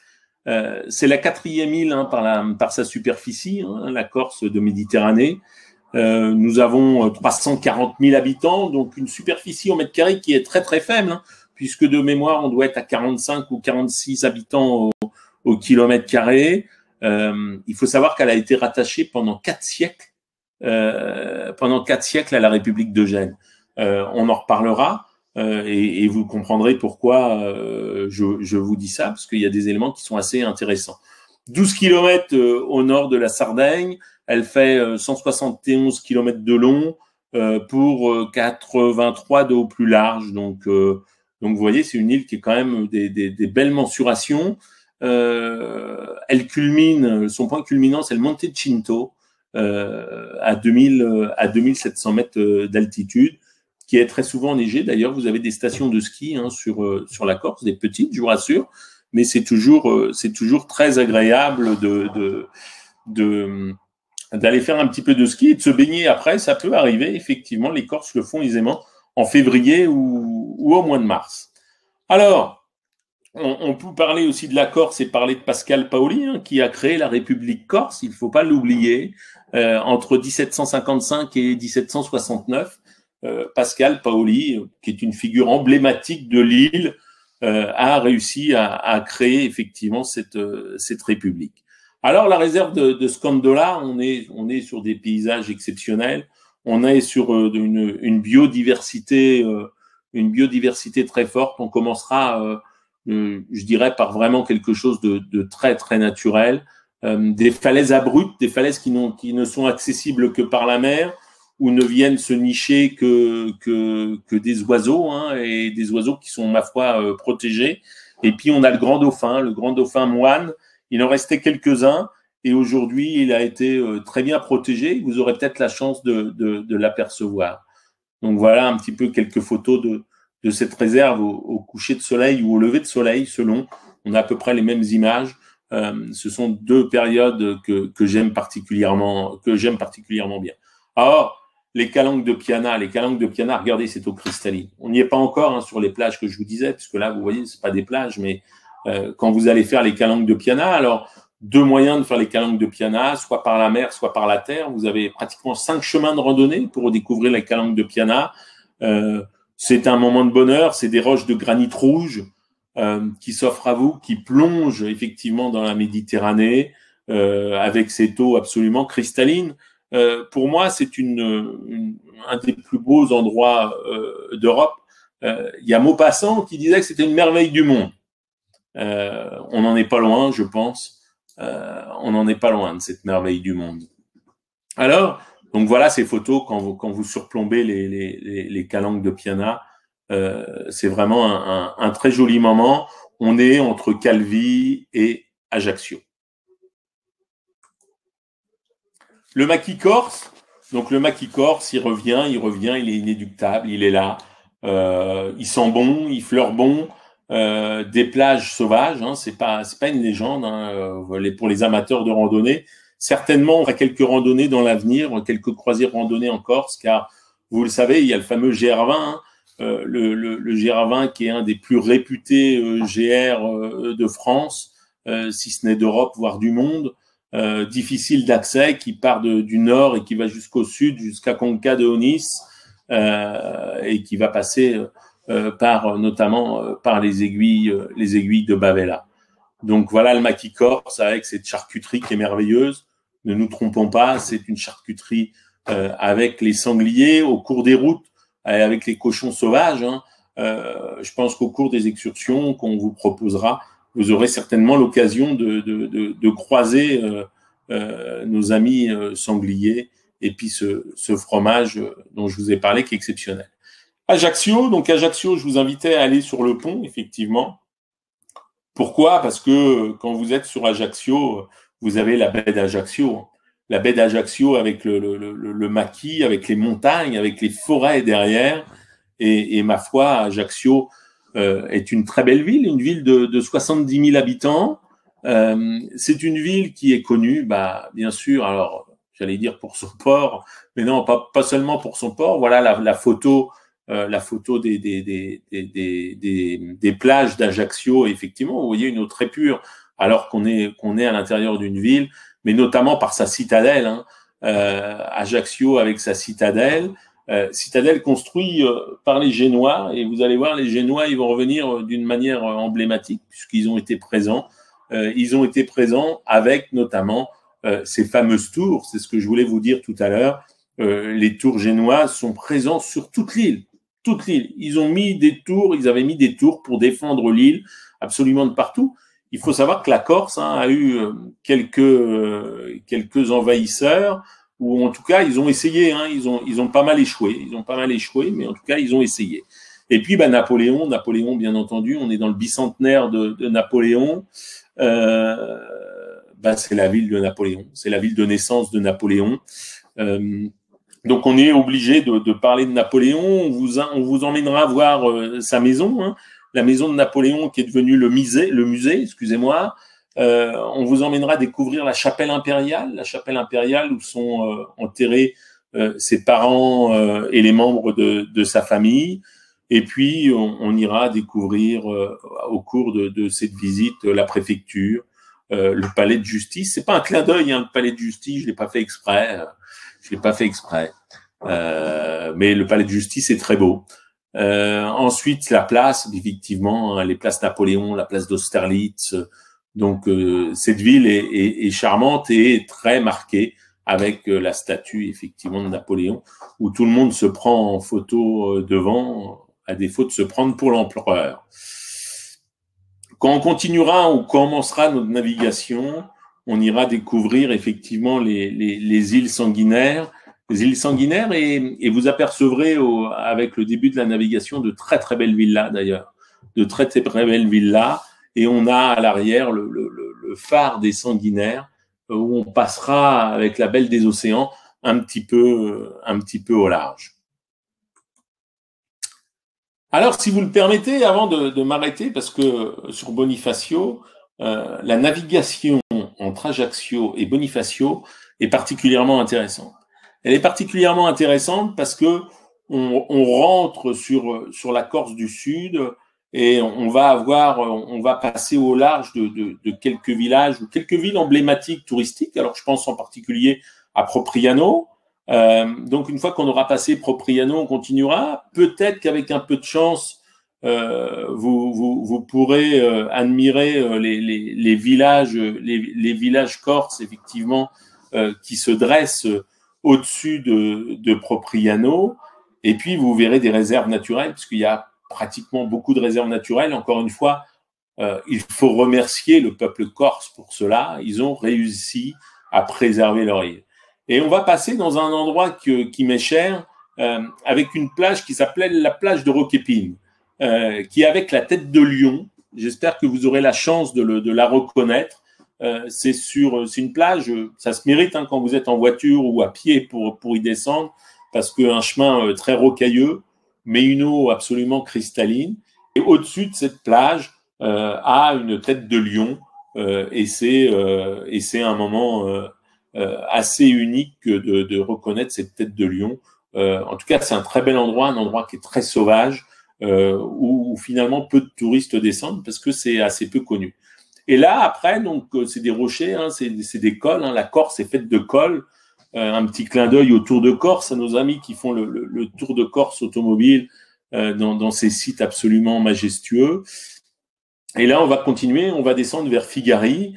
C'est la 4e île hein, par sa superficie, hein, la Corse de Méditerranée. Nous avons 340 000 habitants, donc une superficie au mètre carré qui est très très faible, hein, puisque de mémoire, on doit être à 45 ou 46 habitants au kilomètre carré. Il faut savoir qu'elle a été rattachée pendant 4 siècles à la République de Gênes. On en reparlera et vous comprendrez pourquoi je vous dis ça, parce qu'il y a des éléments qui sont assez intéressants. 12 kilomètres au nord de la Sardaigne, elle fait 171 kilomètres de long pour 83 de haut plus large. Donc vous voyez, c'est une île qui est quand même des belles mensurations. Elle culmine, son point culminant, c'est le Monte Cinto, à 2700 mètres d'altitude, qui est très souvent enneigé. D'ailleurs, vous avez des stations de ski hein, sur la Corse, des petites, je vous rassure, mais c'est toujours très agréable d'aller faire un petit peu de ski et de se baigner après. Ça peut arriver, effectivement, les Corses le font aisément en février ou au mois de mars. Alors, on peut parler aussi de la Corse et parler de Pascal Paoli, hein, qui a créé la République corse, il ne faut pas l'oublier, entre 1755 et 1769. Pascal Paoli, qui est une figure emblématique de l'île, a réussi à créer effectivement cette République. Alors, la réserve de Scandola, on est sur des paysages exceptionnels, on est sur une biodiversité très forte. On commencera je dirais par vraiment quelque chose de très très naturel. des falaises abruptes, des falaises qui ne sont accessibles que par la mer, où ne viennent se nicher que des oiseaux, hein, et des oiseaux qui sont, ma foi, protégés. Et puis on a le grand dauphin moine. Il en restait quelques-uns, et aujourd'hui il a été très bien protégé. Vous aurez peut-être la chance de l'apercevoir. Donc voilà un petit peu quelques photos de cette réserve au coucher de soleil ou au lever de soleil, selon. On a à peu près les mêmes images. Ce sont deux périodes que j'aime particulièrement bien. Alors, les calanques de Piana, regardez, c'est eau cristalline. On n'y est pas encore, hein, sur les plages que je vous disais, puisque là, vous voyez, c'est pas des plages, mais quand vous allez faire les calanques de Piana, alors deux moyens de faire les calanques de Piana, soit par la mer, soit par la terre. Vous avez pratiquement 5 chemins de randonnée pour découvrir les calanques de Piana. C'est un moment de bonheur, c'est des roches de granit rouge qui s'offrent à vous, qui plongent effectivement dans la Méditerranée avec cette eau absolument cristalline. Pour moi, c'est un des plus beaux endroits d'Europe. Il y a Maupassant qui disait que c'était une merveille du monde. On n'en est pas loin, je pense. On n'en est pas loin de cette merveille du monde. Alors, donc voilà ces photos quand vous surplombez les calanques de Piana. C'est vraiment un très joli moment. On est entre Calvi et Ajaccio. Le maquis corse, donc le maquis corse, il revient, il est inéluctable, il est là. Il sent bon, il fleure bon. Des plages sauvages, hein, c'est pas une légende, hein, pour les amateurs de randonnée. Certainement, on aura quelques randonnées dans l'avenir, quelques croisières randonnées en Corse, car vous le savez, il y a le fameux GR20, hein, le GR20 qui est un des plus réputés GR de France, si ce n'est d'Europe, voire du monde. Difficile d'accès, qui part du nord et qui va jusqu'au sud, jusqu'à Conca de Onis, et qui va passer notamment par les aiguilles de Bavella. Donc voilà le maquis corse avec cette charcuterie qui est merveilleuse. Ne nous trompons pas, c'est une charcuterie avec les sangliers au cours des routes, avec les cochons sauvages. Hein. Je pense qu'au cours des excursions qu'on vous proposera, vous aurez certainement l'occasion de croiser nos amis sangliers et puis ce fromage dont je vous ai parlé qui est exceptionnel. Ajaccio, je vous invitais à aller sur le pont, effectivement. Pourquoi? Parce que quand vous êtes sur Ajaccio, vous avez la baie d'Ajaccio. La baie d'Ajaccio avec le maquis, avec les montagnes, avec les forêts derrière. Et ma foi, Ajaccio est une très belle ville, une ville de 70 000 habitants. C'est une ville qui est connue, bien sûr, alors j'allais dire pour son port, mais non, pas seulement pour son port. Voilà la photo des plages d'Ajaccio. Effectivement, vous voyez une eau très pure, alors qu'on est à l'intérieur d'une ville, mais notamment par sa citadelle. Hein. Ajaccio avec sa citadelle construite par les Génois, et vous allez voir, les Génois, ils vont revenir d'une manière emblématique, puisqu'ils ont été présents. Ils ont été présents avec notamment ces fameuses tours. C'est ce que je voulais vous dire tout à l'heure. Les tours génoises sont présentes sur toute l'île. Toute l'île. Ils avaient mis des tours pour défendre l'île absolument de partout. Il faut savoir que la Corse a eu quelques envahisseurs, ou en tout cas ils ont essayé. Hein, ils ont pas mal échoué. Mais en tout cas ils ont essayé. Et puis Napoléon, bien entendu, on est dans le bicentenaire de Napoléon. C'est la ville de Napoléon. C'est la ville de naissance de Napoléon. Donc on est obligé de parler de Napoléon. On vous emmènera voir sa maison, hein, la maison de Napoléon qui est devenue le musée, excusez-moi. On vous emmènera découvrir la chapelle impériale où sont enterrés ses parents et les membres de sa famille. Et puis on ira découvrir au cours de cette visite la préfecture, le palais de justice. C'est pas un clin d'œil, hein, le palais de justice, je l'ai pas fait exprès. Mais le palais de justice est très beau. Ensuite, la place, effectivement, les places Napoléon, la place d'Austerlitz. Donc, cette ville est charmante et très marquée avec la statue, effectivement, de Napoléon, où tout le monde se prend en photo devant, à défaut de se prendre pour l'empereur. Quand on continuera ou commencera notre navigation, on ira découvrir effectivement les îles sanguinaires. Les îles sanguinaires et vous apercevrez avec le début de la navigation de très très belles villas d'ailleurs, de très très belles villas. Et on a à l'arrière le phare des sanguinaires où on passera avec la belle des océans un petit peu au large. Alors, si vous le permettez, avant de m'arrêter, parce que sur Bonifacio, la navigation entre Ajaccio et Bonifacio est particulièrement intéressante. Elle est particulièrement intéressante parce que on rentre sur la Corse du Sud et on va passer au large de quelques villages ou quelques villes emblématiques touristiques. Alors, je pense en particulier à Propriano. Donc, une fois qu'on aura passé Propriano, on continuera. Peut-être qu'avec un peu de chance, vous pourrez admirer les villages, les villages corses, effectivement, qui se dressent au-dessus de Propriano. Et puis, vous verrez des réserves naturelles, puisqu'il y a pratiquement beaucoup de réserves naturelles. Encore une fois, il faut remercier le peuple corse pour cela. Ils ont réussi à préserver leur île. Et on va passer dans un endroit qui m'est cher, avec une plage qui s'appelait la plage de Roquépine, qui est avec la tête de lion. J'espère que vous aurez la chance de la reconnaître. C'est une plage, ça se mérite quand vous êtes en voiture ou à pied pour y descendre, parce qu'un chemin très rocailleux, mais une eau absolument cristalline. Et au-dessus de cette plage a une tête de lion, et c'est un moment assez unique de reconnaître cette tête de lion. En tout cas, c'est un très bel endroit, un endroit qui est très sauvage, où finalement peu de touristes descendent parce que c'est assez peu connu. Et là, après, donc, c'est des rochers, c'est des cols. La Corse est faite de cols. Un petit clin d'œil au Tour de Corse, à nos amis qui font le Tour de Corse automobile dans ces sites absolument majestueux. Et là, on va continuer, on va descendre vers Figari.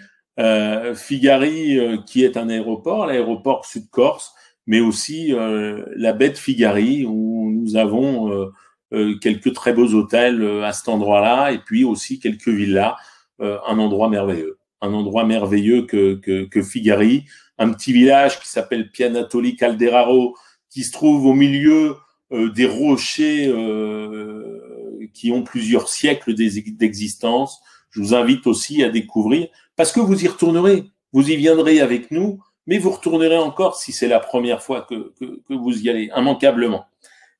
Figari, qui est un aéroport, l'aéroport Sud-Corse, mais aussi la baie de Figari, où nous avons quelques très beaux hôtels à cet endroit-là, et puis aussi quelques villas, un endroit merveilleux que Figari, un petit village qui s'appelle Pianatoli Calderaro, qui se trouve au milieu des rochers qui ont plusieurs siècles d'existence. Je vous invite aussi à découvrir, parce que vous y retournerez, vous y viendrez avec nous, mais vous retournerez encore si c'est la première fois que vous y allez, immanquablement.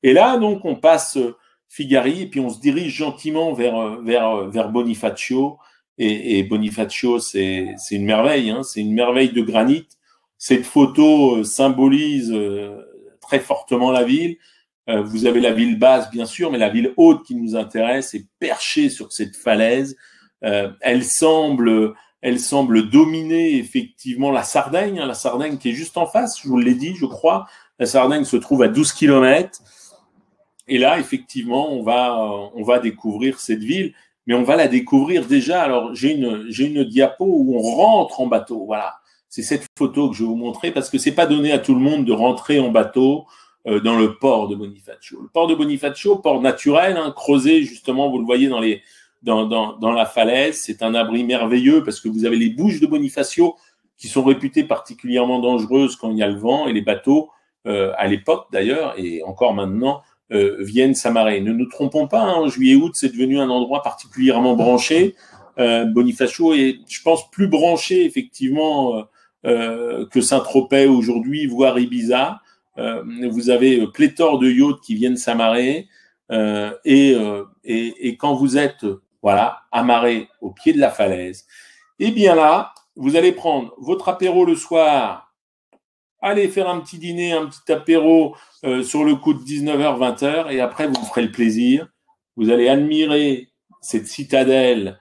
Et là, donc, on passe Figari, et puis on se dirige gentiment vers Bonifacio. Et Bonifacio, c'est une merveille, c'est une merveille de granit. Cette photo symbolise très fortement la ville. Vous avez la ville basse, bien sûr, mais la ville haute qui nous intéresse est perchée sur cette falaise. Elle semble dominer effectivement la Sardaigne, la Sardaigne qui est juste en face, je vous l'ai dit, je crois. La Sardaigne se trouve à 12 km. Et là, effectivement, on va découvrir cette ville, mais on va la découvrir déjà. Alors, j'ai une diapo où on rentre en bateau. Voilà. C'est cette photo que je vais vous montrer parce que c'est pas donné à tout le monde de rentrer en bateau dans le port de Bonifacio. Le port de Bonifacio, port naturel, creusé justement, vous le voyez dans la falaise. C'est un abri merveilleux parce que vous avez les bouches de Bonifacio qui sont réputées particulièrement dangereuses quand il y a le vent, et les bateaux, à l'époque d'ailleurs, et encore maintenant, viennent s'amarrer. Ne nous trompons pas, en juillet-août, c'est devenu un endroit particulièrement branché. Bonifacio est, je pense, plus branché effectivement que Saint-Tropez aujourd'hui, voire Ibiza. Vous avez pléthore de yachts qui viennent s'amarrer, et quand vous êtes amarré au pied de la falaise, et bien là, vous allez prendre votre apéro le soir, allez faire un petit dîner, un petit apéro sur le coup de 19h, 20h, et après vous ferez le plaisir. Vous allez admirer cette citadelle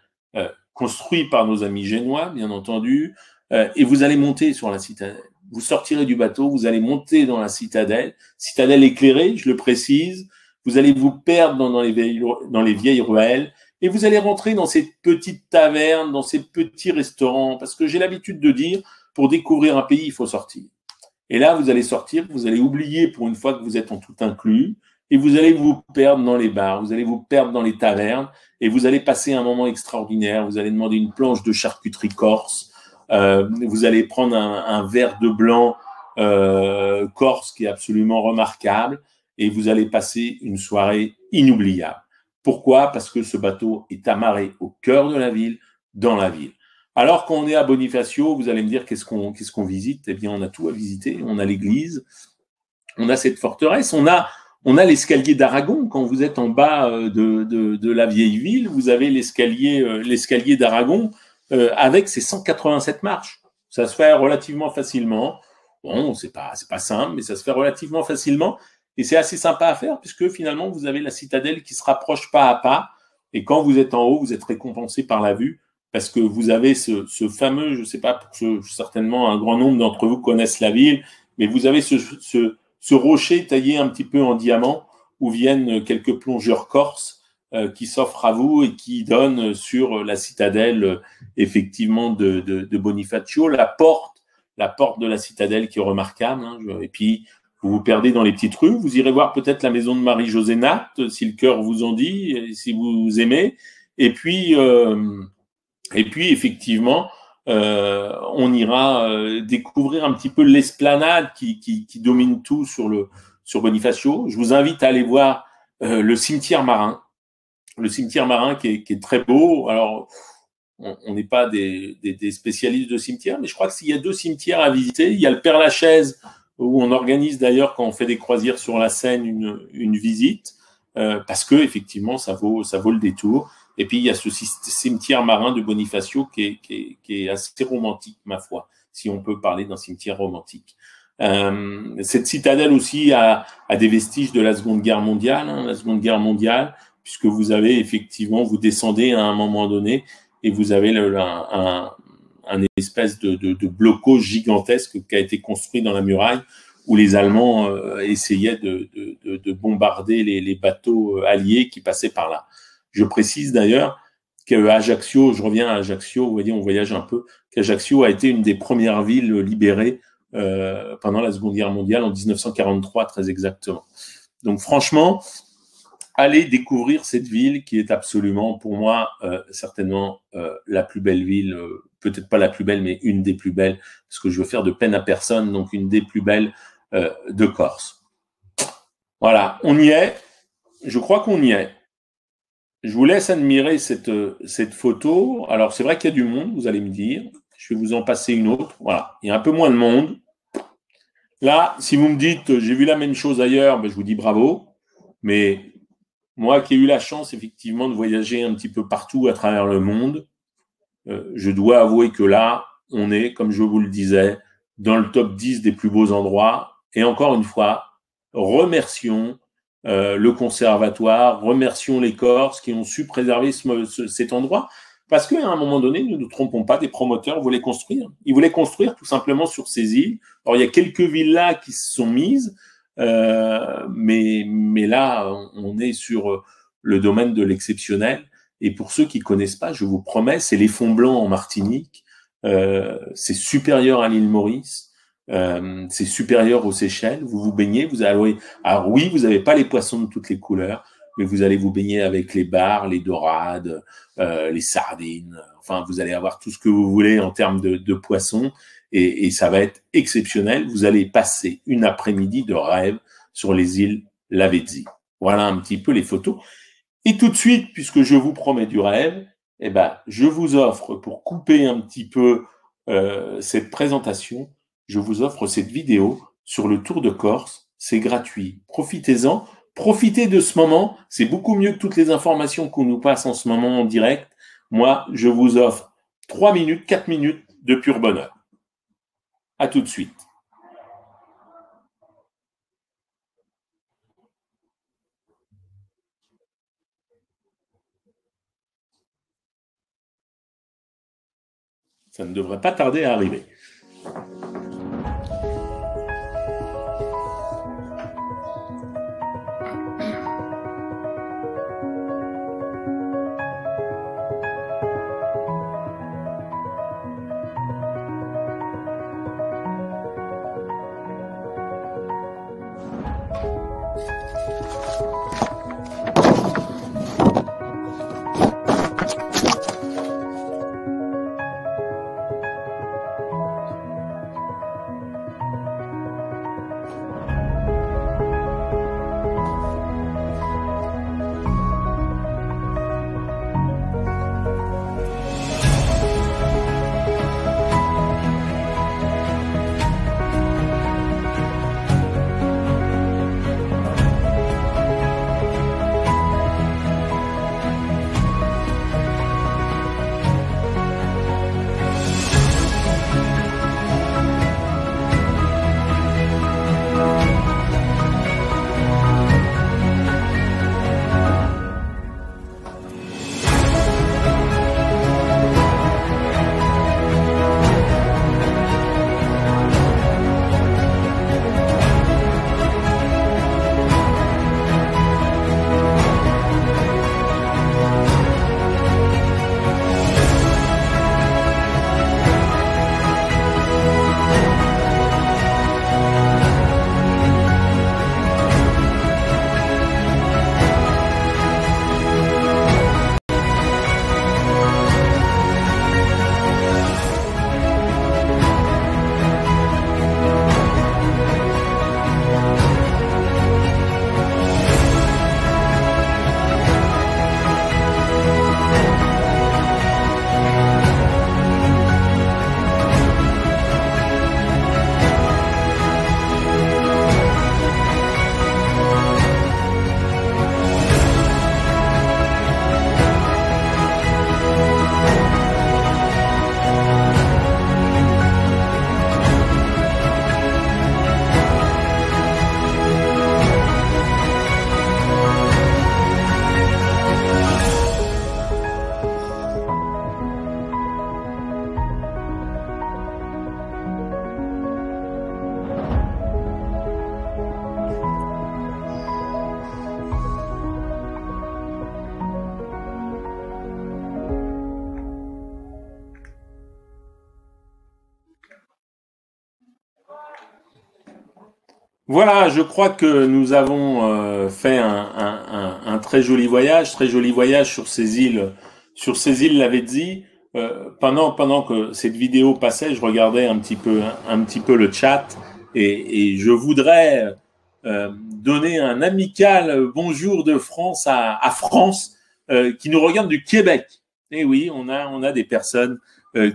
construite par nos amis génois, bien entendu, et vous allez monter sur la citadelle. Vous sortirez du bateau, vous allez monter dans la citadelle éclairée, je le précise. Vous allez vous perdre dans les vieilles ruelles, et vous allez rentrer dans ces petites tavernes, dans ces petits restaurants, parce que j'ai l'habitude de dire, pour découvrir un pays, il faut sortir. Et là, vous allez sortir, vous allez oublier pour une fois que vous êtes en tout inclus, et vous allez vous perdre dans les bars, vous allez vous perdre dans les tavernes, et vous allez passer un moment extraordinaire. Vous allez demander une planche de charcuterie corse, Vous allez prendre un verre de blanc corse qui est absolument remarquable et vous allez passer une soirée inoubliable. Pourquoi? Parce que ce bateau est amarré au cœur de la ville, dans la ville. Alors qu'on est à Bonifacio, vous allez me dire qu'est-ce qu'on visite? Eh bien, on a tout à visiter. On a l'église, on a cette forteresse, on a l'escalier d'Aragon. Quand vous êtes en bas de la vieille ville, vous avez l'escalier d'Aragon avec ses 187 marches. Ça se fait relativement facilement. Bon, c'est pas simple, mais ça se fait relativement facilement. Et c'est assez sympa à faire puisque finalement, vous avez la citadelle qui se rapproche pas à pas. Et quand vous êtes en haut, vous êtes récompensé par la vue parce que vous avez ce fameux, je sais pas, certainement un grand nombre d'entre vous connaissent la ville, mais vous avez ce rocher taillé un petit peu en diamant où viennent quelques plongeurs corses qui s'offrent à vous et qui donnent sur la citadelle effectivement de Bonifacio, la porte de la citadelle qui est remarquable. Hein, et puis, vous vous perdez dans les petites rues. Vous irez voir peut-être la maison de Marie-Josée Natte, si le cœur vous en dit, si vous aimez. Et puis effectivement, on ira découvrir un petit peu l'esplanade qui domine tout sur Bonifacio. Je vous invite à aller voir le cimetière marin. Le cimetière marin qui est très beau. Alors, on n'est pas des spécialistes de cimetières, mais je crois qu'il y a 2 cimetières à visiter. Il y a le Père-Lachaise, où on organise d'ailleurs, quand on fait des croisières sur la Seine, une visite, parce que effectivement, ça vaut le détour. Et puis, il y a ce cimetière marin de Bonifacio qui est assez romantique, ma foi, si on peut parler d'un cimetière romantique. Cette citadelle aussi a des vestiges de la Seconde Guerre mondiale, hein, la Seconde Guerre mondiale, puisque vous avez effectivement, vous descendez à un moment donné et vous avez un espèce de blocos gigantesque qui a été construit dans la muraille où les Allemands essayaient de bombarder les bateaux alliés qui passaient par là. Je précise d'ailleurs qu'Ajaccio, je reviens à Ajaccio, vous voyez, on voyage un peu, qu'Ajaccio a été une des premières villes libérées pendant la Seconde Guerre mondiale en 1943, très exactement. Donc franchement, allez découvrir cette ville qui est absolument, pour moi, certainement la plus belle ville, peut-être pas la plus belle, mais une des plus belles, parce que je veux faire de peine à personne, donc une des plus belles de Corse. Voilà, on y est. Je crois qu'on y est. Je vous laisse admirer cette photo. Alors, c'est vrai qu'il y a du monde, vous allez me dire. Je vais vous en passer une autre. Voilà, il y a un peu moins de monde. Là, si vous me dites, j'ai vu la même chose ailleurs, ben, je vous dis bravo. Mais moi qui ai eu la chance, effectivement, de voyager un petit peu partout à travers le monde, je dois avouer que là, on est, comme je vous le disais, dans le top 10 des plus beaux endroits. Et encore une fois, remercions le conservatoire, remercions les Corses qui ont su préserver cet endroit. Parce qu'à un moment donné, ne nous trompons pas, des promoteurs voulaient construire. Ils voulaient construire tout simplement sur ces îles. Alors, il y a quelques villas qui se sont mises, mais là, on est sur le domaine de l'exceptionnel. Et pour ceux qui connaissent pas, je vous promets, c'est les fonds blancs en Martinique. C'est supérieur à l'île Maurice. C'est supérieur aux Seychelles. Vous vous baignez, vous allez. Alors oui, vous n'avez pas les poissons de toutes les couleurs, mais vous allez vous baigner avec les bars, les dorades, les sardines. Enfin, vous allez avoir tout ce que vous voulez en termes de poissons, et ça va être exceptionnel. Vous allez passer une après-midi de rêve sur les îles Lavezzi. Voilà un petit peu les photos. Et tout de suite, puisque je vous promets du rêve, eh ben, je vous offre, pour couper un petit peu cette présentation, je vous offre cette vidéo sur le Tour de Corse. C'est gratuit. Profitez-en. Profitez de ce moment. C'est beaucoup mieux que toutes les informations qu'on nous passe en ce moment en direct. Moi, je vous offre 3 minutes, 4 minutes de pur bonheur. À tout de suite. Ça ne devrait pas tarder à arriver. Voilà, je crois que nous avons fait un très joli voyage sur ces îles Lavezzi. Pendant que cette vidéo passait, je regardais un petit peu le chat et je voudrais donner un amical bonjour de France à France qui nous regarde du Québec. Et oui, on a des personnes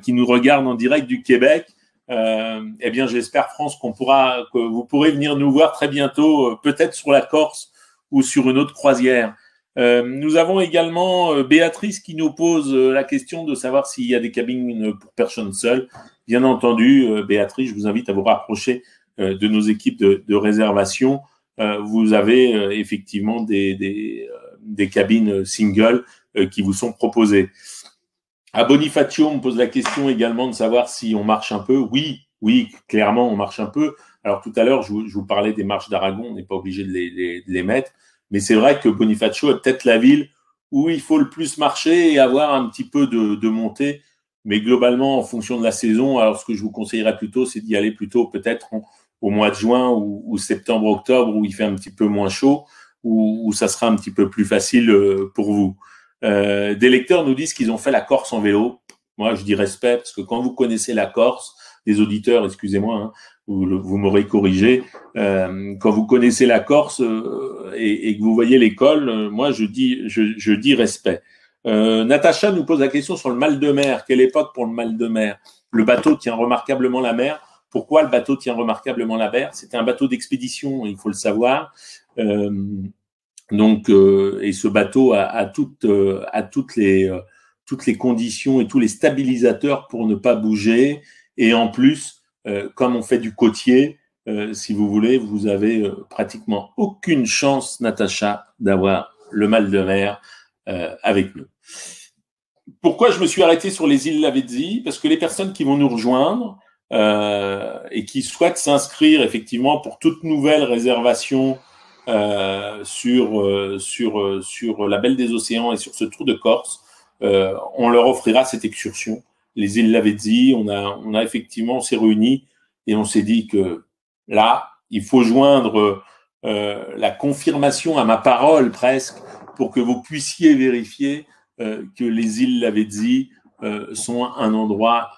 qui nous regardent en direct du Québec. Eh bien, j'espère, France, que vous pourrez venir nous voir très bientôt, peut-être sur la Corse ou sur une autre croisière. Nous avons également Béatrice qui nous pose la question de savoir s'il y a des cabines pour personnes seules. Bien entendu, Béatrice, je vous invite à vous rapprocher de nos équipes de réservation. Vous avez effectivement des cabines single qui vous sont proposées. À Bonifacio, on me pose la question également de savoir si on marche un peu. Oui, oui, clairement, on marche un peu. Alors tout à l'heure, je vous parlais des marches d'Aragon, on n'est pas obligé de les mettre. Mais c'est vrai que Bonifacio est peut-être la ville où il faut le plus marcher et avoir un petit peu de montée. Mais globalement, en fonction de la saison, alors ce que je vous conseillerais plutôt, c'est d'y aller plutôt peut-être au mois de juin ou septembre, octobre, où il fait un petit peu moins chaud, où ça sera un petit peu plus facile pour vous. Des lecteurs nous disent qu'ils ont fait la Corse en vélo. Moi, je dis respect, parce que quand vous connaissez la Corse, des auditeurs, excusez-moi, hein, vous m'aurez corrigé, quand vous connaissez la Corse et que vous voyez l'école, moi, je dis respect. Natacha nous pose la question sur le mal de mer. Quelle époque pour le mal de mer? Le bateau tient remarquablement la mer. Pourquoi le bateau tient remarquablement la mer? C'était un bateau d'expédition, il faut le savoir. Euh, et ce bateau a toutes les conditions et tous les stabilisateurs pour ne pas bouger. Et en plus, comme on fait du côtier, si vous voulez, vous avez pratiquement aucune chance, Natacha, d'avoir le mal de mer avec nous. Pourquoi je me suis arrêté sur les îles Lavezzi? Parce que les personnes qui vont nous rejoindre et qui souhaitent s'inscrire effectivement pour toute nouvelle réservation sur la Belle des Océans et sur ce tour de Corse, on leur offrira cette excursion. Les îles Lavezzi, on a effectivement, on s'est réunis et on s'est dit que là, il faut joindre la confirmation à ma parole presque pour que vous puissiez vérifier que les îles Lavezzi sont un endroit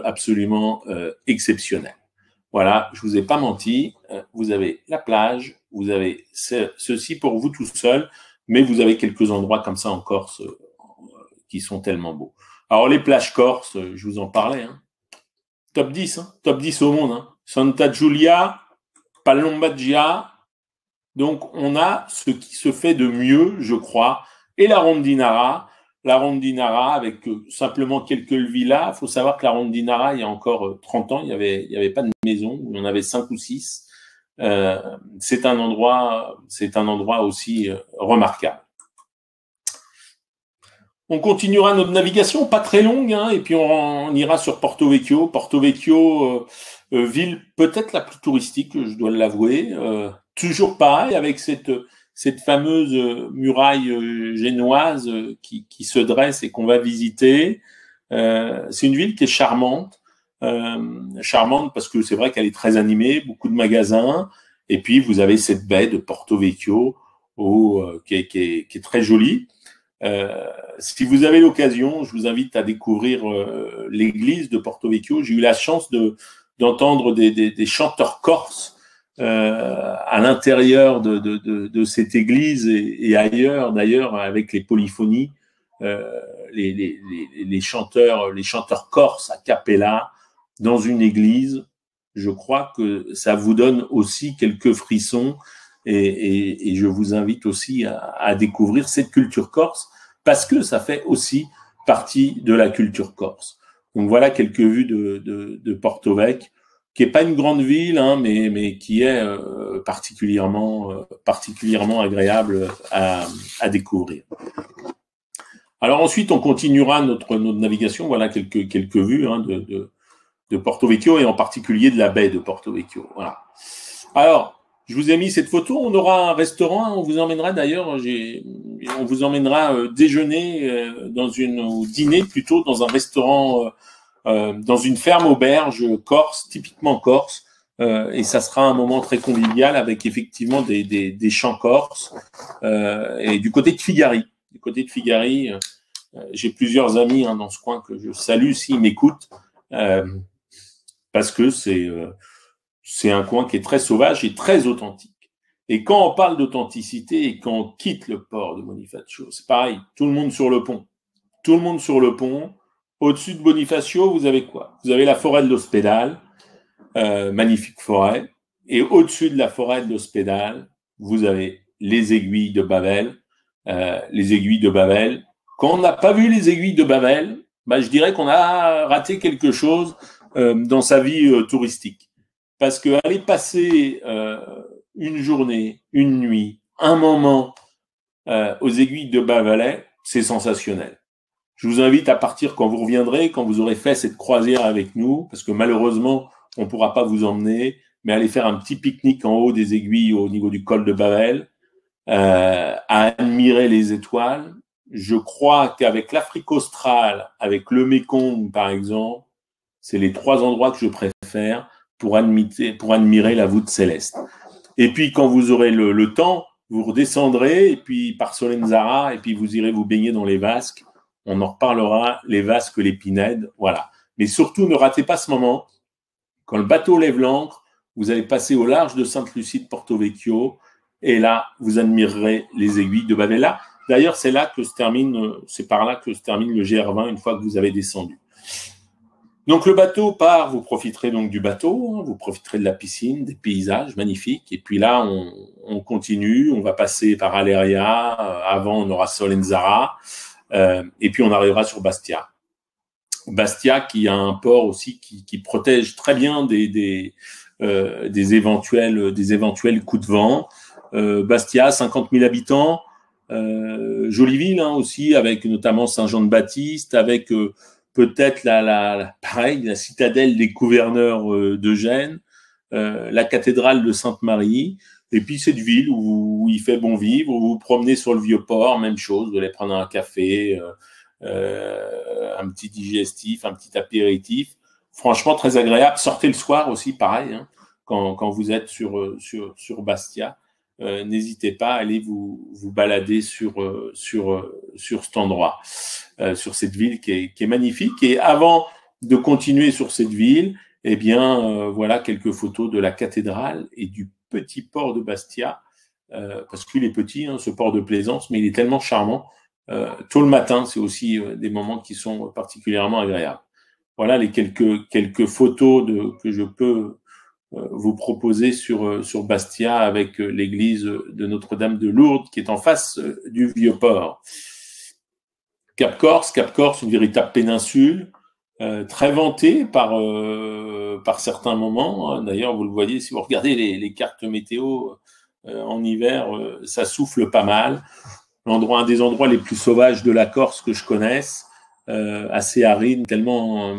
absolument exceptionnel. Voilà, je vous ai pas menti. Vous avez la plage, vous avez ceci pour vous tout seul, mais vous avez quelques endroits comme ça en Corse qui sont tellement beaux. Alors les plages corse, je vous en parlais, hein. Top 10, hein, top 10 au monde. Hein. Santa Giulia, Palombaggia. Donc on a ce qui se fait de mieux, je crois, et la Rondinara. La Rondinara avec simplement quelques villas. Il faut savoir que la Rondinara, il y a encore 30 ans, il y avait pas de maison, il y en avait 5 ou 6. C'est un endroit aussi remarquable. On continuera notre navigation, pas très longue, hein, et puis on ira sur Porto Vecchio. Porto Vecchio, ville peut-être la plus touristique, je dois l'avouer. Toujours pareil, avec cette fameuse muraille génoise qui se dresse et qu'on va visiter. C'est une ville qui est charmante. Charmante parce que c'est vrai qu'elle est très animée, beaucoup de magasins. Et puis, vous avez cette baie de Porto Vecchio qui est très jolie. Si vous avez l'occasion, je vous invite à découvrir l'église de Porto Vecchio. J'ai eu la chance d'entendre des chanteurs corses à l'intérieur de cette église et ailleurs, d'ailleurs, avec les polyphonies, les chanteurs corses à cappella dans une église. Je crois que ça vous donne aussi quelques frissons et je vous invite aussi à découvrir cette culture corse parce que ça fait aussi partie de la culture corse. Donc voilà quelques vues de Porto Vecchio, qui est pas une grande ville, hein, mais qui est particulièrement agréable à découvrir. Alors ensuite, on continuera notre navigation. Voilà quelques vues hein, de Porto Vecchio et en particulier de la baie de Porto Vecchio. Voilà. Alors, je vous ai mis cette photo. On aura un restaurant. On vous emmènera d'ailleurs. On vous emmènera déjeuner ou dîner plutôt dans un restaurant, dans une ferme auberge corse, typiquement corse, et ça sera un moment très convivial avec effectivement des chants corses. Et du côté de Figari, j'ai plusieurs amis dans ce coin que je salue s'ils m'écoutent, parce que c'est un coin qui est très sauvage et très authentique. Et quand on parle d'authenticité et quand on quitte le port de Bonifacio, c'est pareil, tout le monde sur le pont. Tout le monde sur le pont. Au-dessus de Bonifacio, vous avez quoi? Vous avez la forêt de l'Hospédale, magnifique forêt. Et au-dessus de la forêt de l'Hospédale, vous avez les aiguilles de Babel. Les aiguilles de Babel. Quand on n'a pas vu les aiguilles de Babel, je dirais qu'on a raté quelque chose dans sa vie touristique. Parce que aller passer une journée, une nuit, un moment aux aiguilles de Babel, c'est sensationnel. Je vous invite à partir quand vous reviendrez, quand vous aurez fait cette croisière avec nous, parce que malheureusement, on ne pourra pas vous emmener, mais aller faire un petit pique-nique en haut des aiguilles au niveau du col de Babel, à admirer les étoiles. Je crois qu'avec l'Afrique australe, avec le Mékong par exemple, c'est les 3 endroits que je préfère pour admirer la voûte céleste. Et puis quand vous aurez le temps, vous redescendrez et puis par Solenzara et puis vous irez vous baigner dans les vasques. On en reparlera, les vasques, les pinèdes, voilà. Mais surtout, ne ratez pas ce moment. Quand le bateau lève l'ancre, vous allez passer au large de Sainte-Lucie de Porto Vecchio et là, vous admirerez les aiguilles de Babel. D'ailleurs, c'est par là que se termine le GR20 une fois que vous avez descendu. Donc le bateau part, vous profiterez donc du bateau, vous profiterez de la piscine, des paysages magnifiques, et puis là on continue, on va passer par Aleria, avant on aura Solenzara, et puis on arrivera sur Bastia. Bastia qui a un port aussi qui protège très bien des éventuels coups de vent. Bastia, 50 000 habitants, jolie ville aussi, avec notamment Saint-Jean-de-Baptiste, avec peut-être pareil, la citadelle des gouverneurs de Gênes, la cathédrale de Sainte-Marie, et puis cette ville où il fait bon vivre, où vous vous promenez sur le Vieux-Port, même chose, vous allez prendre un café, un petit digestif, un petit apéritif. Franchement, très agréable. Sortez le soir aussi, pareil, quand vous êtes sur Bastia. N'hésitez pas à aller vous balader sur cet endroit, sur cette ville qui est magnifique. Et avant de continuer sur cette ville, eh bien, voilà quelques photos de la cathédrale et du petit port de Bastia, parce qu'il est petit, ce port de plaisance, mais il est tellement charmant. Tôt le matin, c'est aussi des moments qui sont particulièrement agréables. Voilà les quelques photos que je peux vous proposer sur Bastia avec l'église de Notre-Dame de Lourdes qui est en face du Vieux-Port. Cap-Corse, une véritable péninsule, très vantée par certains moments. D'ailleurs, vous le voyez, si vous regardez les cartes météo en hiver, ça souffle pas mal. Un des endroits les plus sauvages de la Corse que je connaisse, assez aride, tellement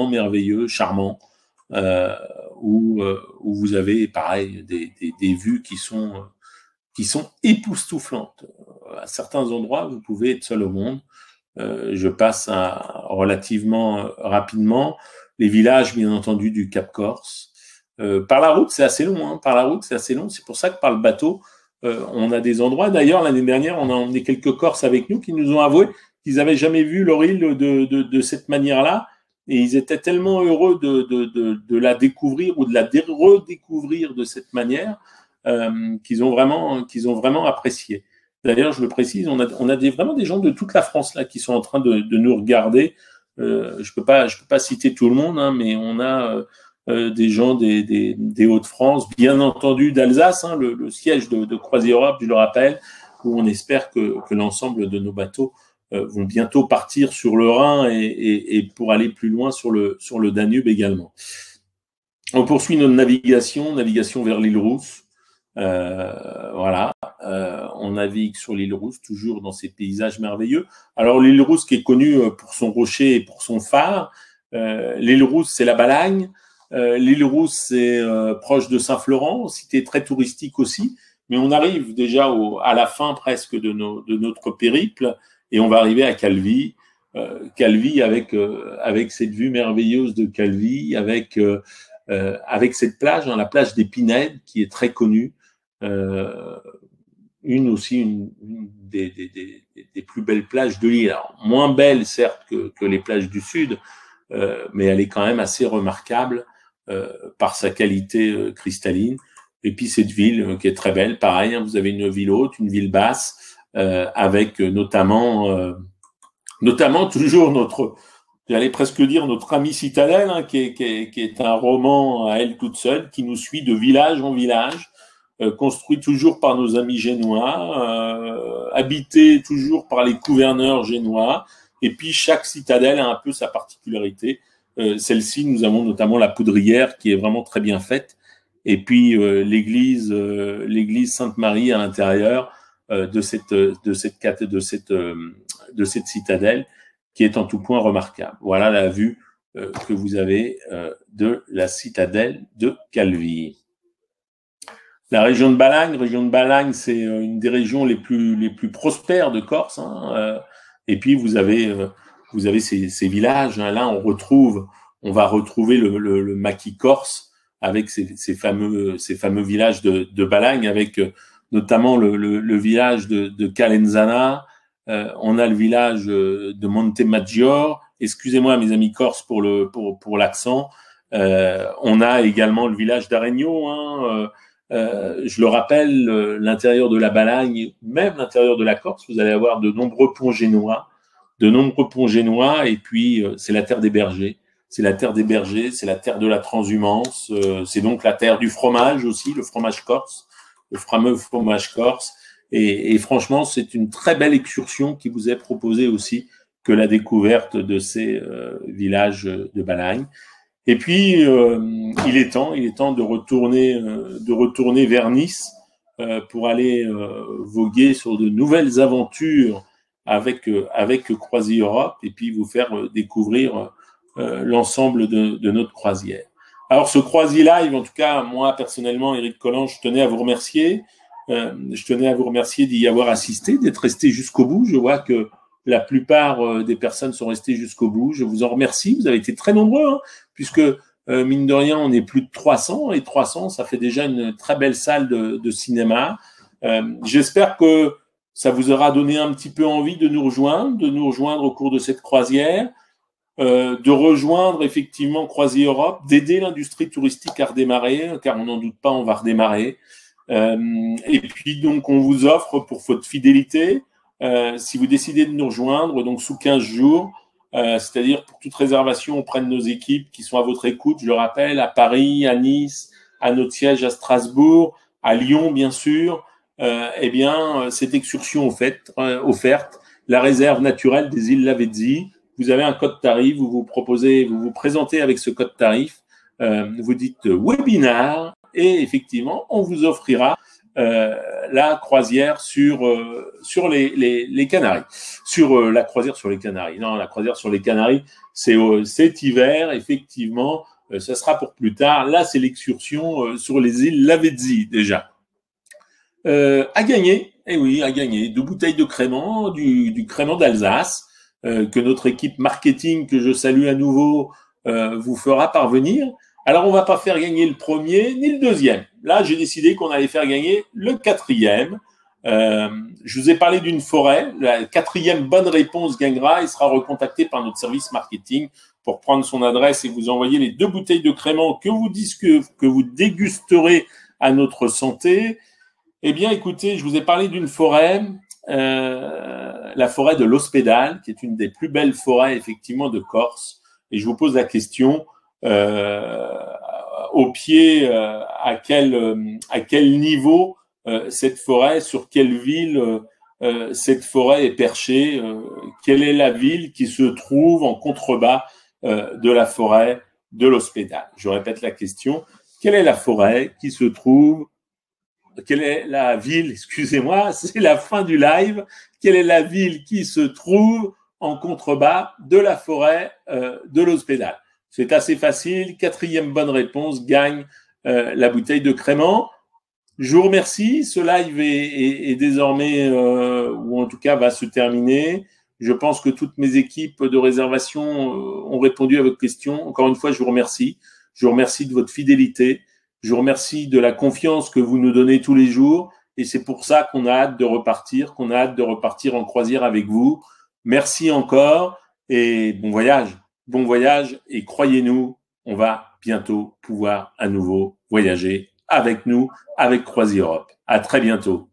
merveilleux, charmant. Où vous avez pareil des vues qui sont époustouflantes. À certains endroits, vous pouvez être seul au monde. Je passe relativement rapidement les villages, bien entendu, du Cap Corse. Par la route, c'est assez long. C'est pour ça que par le bateau, on a des endroits. D'ailleurs, l'année dernière, on a emmené quelques Corses avec nous qui nous ont avoué qu'ils n'avaient jamais vu leur île de cette manière-là. Et ils étaient tellement heureux de la découvrir ou de la redécouvrir de cette manière qu'ils ont vraiment apprécié. D'ailleurs, je le précise, on a vraiment des gens de toute la France là qui sont en train de nous regarder. Je peux pas citer tout le monde, mais on a des gens des Hauts-de-France, bien entendu d'Alsace, le siège de CroisiEurope, je le rappelle, où on espère que l'ensemble de nos bateaux vont bientôt partir sur le Rhin et pour aller plus loin sur le Danube également. On poursuit notre navigation vers l'île Rousse. Voilà, on navigue sur l'île Rousse, toujours dans ces paysages merveilleux. Alors l'île Rousse qui est connue pour son rocher et pour son phare. L'île Rousse, c'est la Balagne. L'île Rousse, c'est proche de Saint-Florent, cité très touristique aussi. Mais on arrive déjà à la fin presque de notre périple. Et on va arriver à Calvi, avec cette vue merveilleuse de Calvi, avec avec cette plage, la plage des Pinèdes, qui est très connue, une des plus belles plages de l'île. Alors, moins belle, certes, que les plages du Sud, mais elle est quand même assez remarquable par sa qualité cristalline. Et puis cette ville qui est très belle, pareil, vous avez une ville haute, une ville basse, avec notamment toujours j'allais presque dire notre amie Citadelle, qui est un roman à elle toute seule, qui nous suit de village en village, construit toujours par nos amis génois, habité toujours par les gouverneurs génois, et puis chaque citadelle a un peu sa particularité. Celle-ci, nous avons notamment la poudrière qui est vraiment très bien faite, et puis l'église Sainte-Marie à l'intérieur de cette citadelle, qui est en tout point remarquable. Voilà la vue que vous avez de la citadelle de Calvi. La région de Balagne, c'est une des régions les plus prospères de Corse. Et puis vous avez ces villages. Là, on va retrouver le maquis corse avec ces fameux villages de Balagne, avec notamment le village de Calenzana. On a le village de Montemaggiore. Excusez-moi, mes amis corses, pour l'accent. On a également le village d'Aregno. Je le rappelle, l'intérieur de la Balagne, même l'intérieur de la Corse, vous allez avoir de nombreux ponts génois, et puis c'est la terre des bergers. C'est la terre des bergers, c'est la terre de la transhumance, c'est donc la terre du fromage aussi, le fromage corse, le fameux fromage corse. Et franchement, c'est une très belle excursion qui vous est proposée aussi que la découverte de ces villages de Balagne. Et puis, il est temps de retourner vers Nice pour aller voguer sur de nouvelles aventures avec Croisière Europe, et puis vous faire découvrir l'ensemble de notre croisière. Alors, ce Croisier Live, en tout cas, moi, personnellement, Éric Collant, je tenais à vous remercier. Je tenais à vous remercier d'y avoir assisté, d'être resté jusqu'au bout. Je vois que la plupart des personnes sont restées jusqu'au bout. Je vous en remercie. Vous avez été très nombreux, puisque, mine de rien, on est plus de 300. Et 300, ça fait déjà une très belle salle de cinéma. J'espère que ça vous aura donné un petit peu envie de nous rejoindre au cours de cette croisière. De rejoindre effectivement Croisière Europe, d'aider l'industrie touristique à redémarrer, car on n'en doute pas, on va redémarrer. Et puis donc on vous offre pour votre fidélité, si vous décidez de nous rejoindre, donc sous 15 jours, c'est-à-dire pour toute réservation auprès de nos équipes qui sont à votre écoute, je le rappelle, à Paris, à Nice, à notre siège à Strasbourg, à Lyon bien sûr, eh bien cette excursion offerte, la réserve naturelle des îles Lavezzi. Vous avez un code tarif, vous vous présentez avec ce code tarif, vous dites webinar, et effectivement, on vous offrira la croisière sur les Canaries. Sur la croisière sur les Canaries. Non, la croisière sur les Canaries, c'est cet hiver, effectivement, ça sera pour plus tard. Là, c'est l'excursion sur les îles Lavezzi, déjà. À gagner, à gagner, 2 bouteilles de crément, du crément d'Alsace, que notre équipe marketing, que je salue à nouveau, vous fera parvenir. Alors, on va pas faire gagner le premier ni le deuxième. Là, j'ai décidé qu'on allait faire gagner le 4e. Je vous ai parlé d'une forêt. La 4e bonne réponse gagnera et sera recontacté par notre service marketing pour prendre son adresse et vous envoyer les 2 bouteilles de crément que vous dégusterez à notre santé. Eh bien, écoutez, je vous ai parlé d'une forêt, la forêt de l'Hospédale, qui est une des plus belles forêts, effectivement, de Corse. Et je vous pose la question, au pied, à quel niveau cette forêt, sur quelle ville cette forêt est perchée, quelle est la ville qui se trouve en contrebas de la forêt de l'Hospédale. Je répète la question, quelle est la forêt qui se trouve, quelle est la ville, excusez-moi, c'est la fin du live, quelle est la ville qui se trouve en contrebas de la forêt de l'Hospédale? C'est assez facile. 4e bonne réponse gagne la bouteille de crément. Je vous remercie. Ce live est désormais, ou en tout cas va se terminer. Je pense que toutes mes équipes de réservation ont répondu à votre question. Encore une fois, je vous remercie. Je vous remercie de votre fidélité. Je vous remercie de la confiance que vous nous donnez tous les jours. Et c'est pour ça qu'on a hâte de repartir, en croisière avec vous. Merci encore et bon voyage. Bon voyage et croyez-nous, on va bientôt pouvoir à nouveau voyager avec nous, avec CroisiEurope. À très bientôt.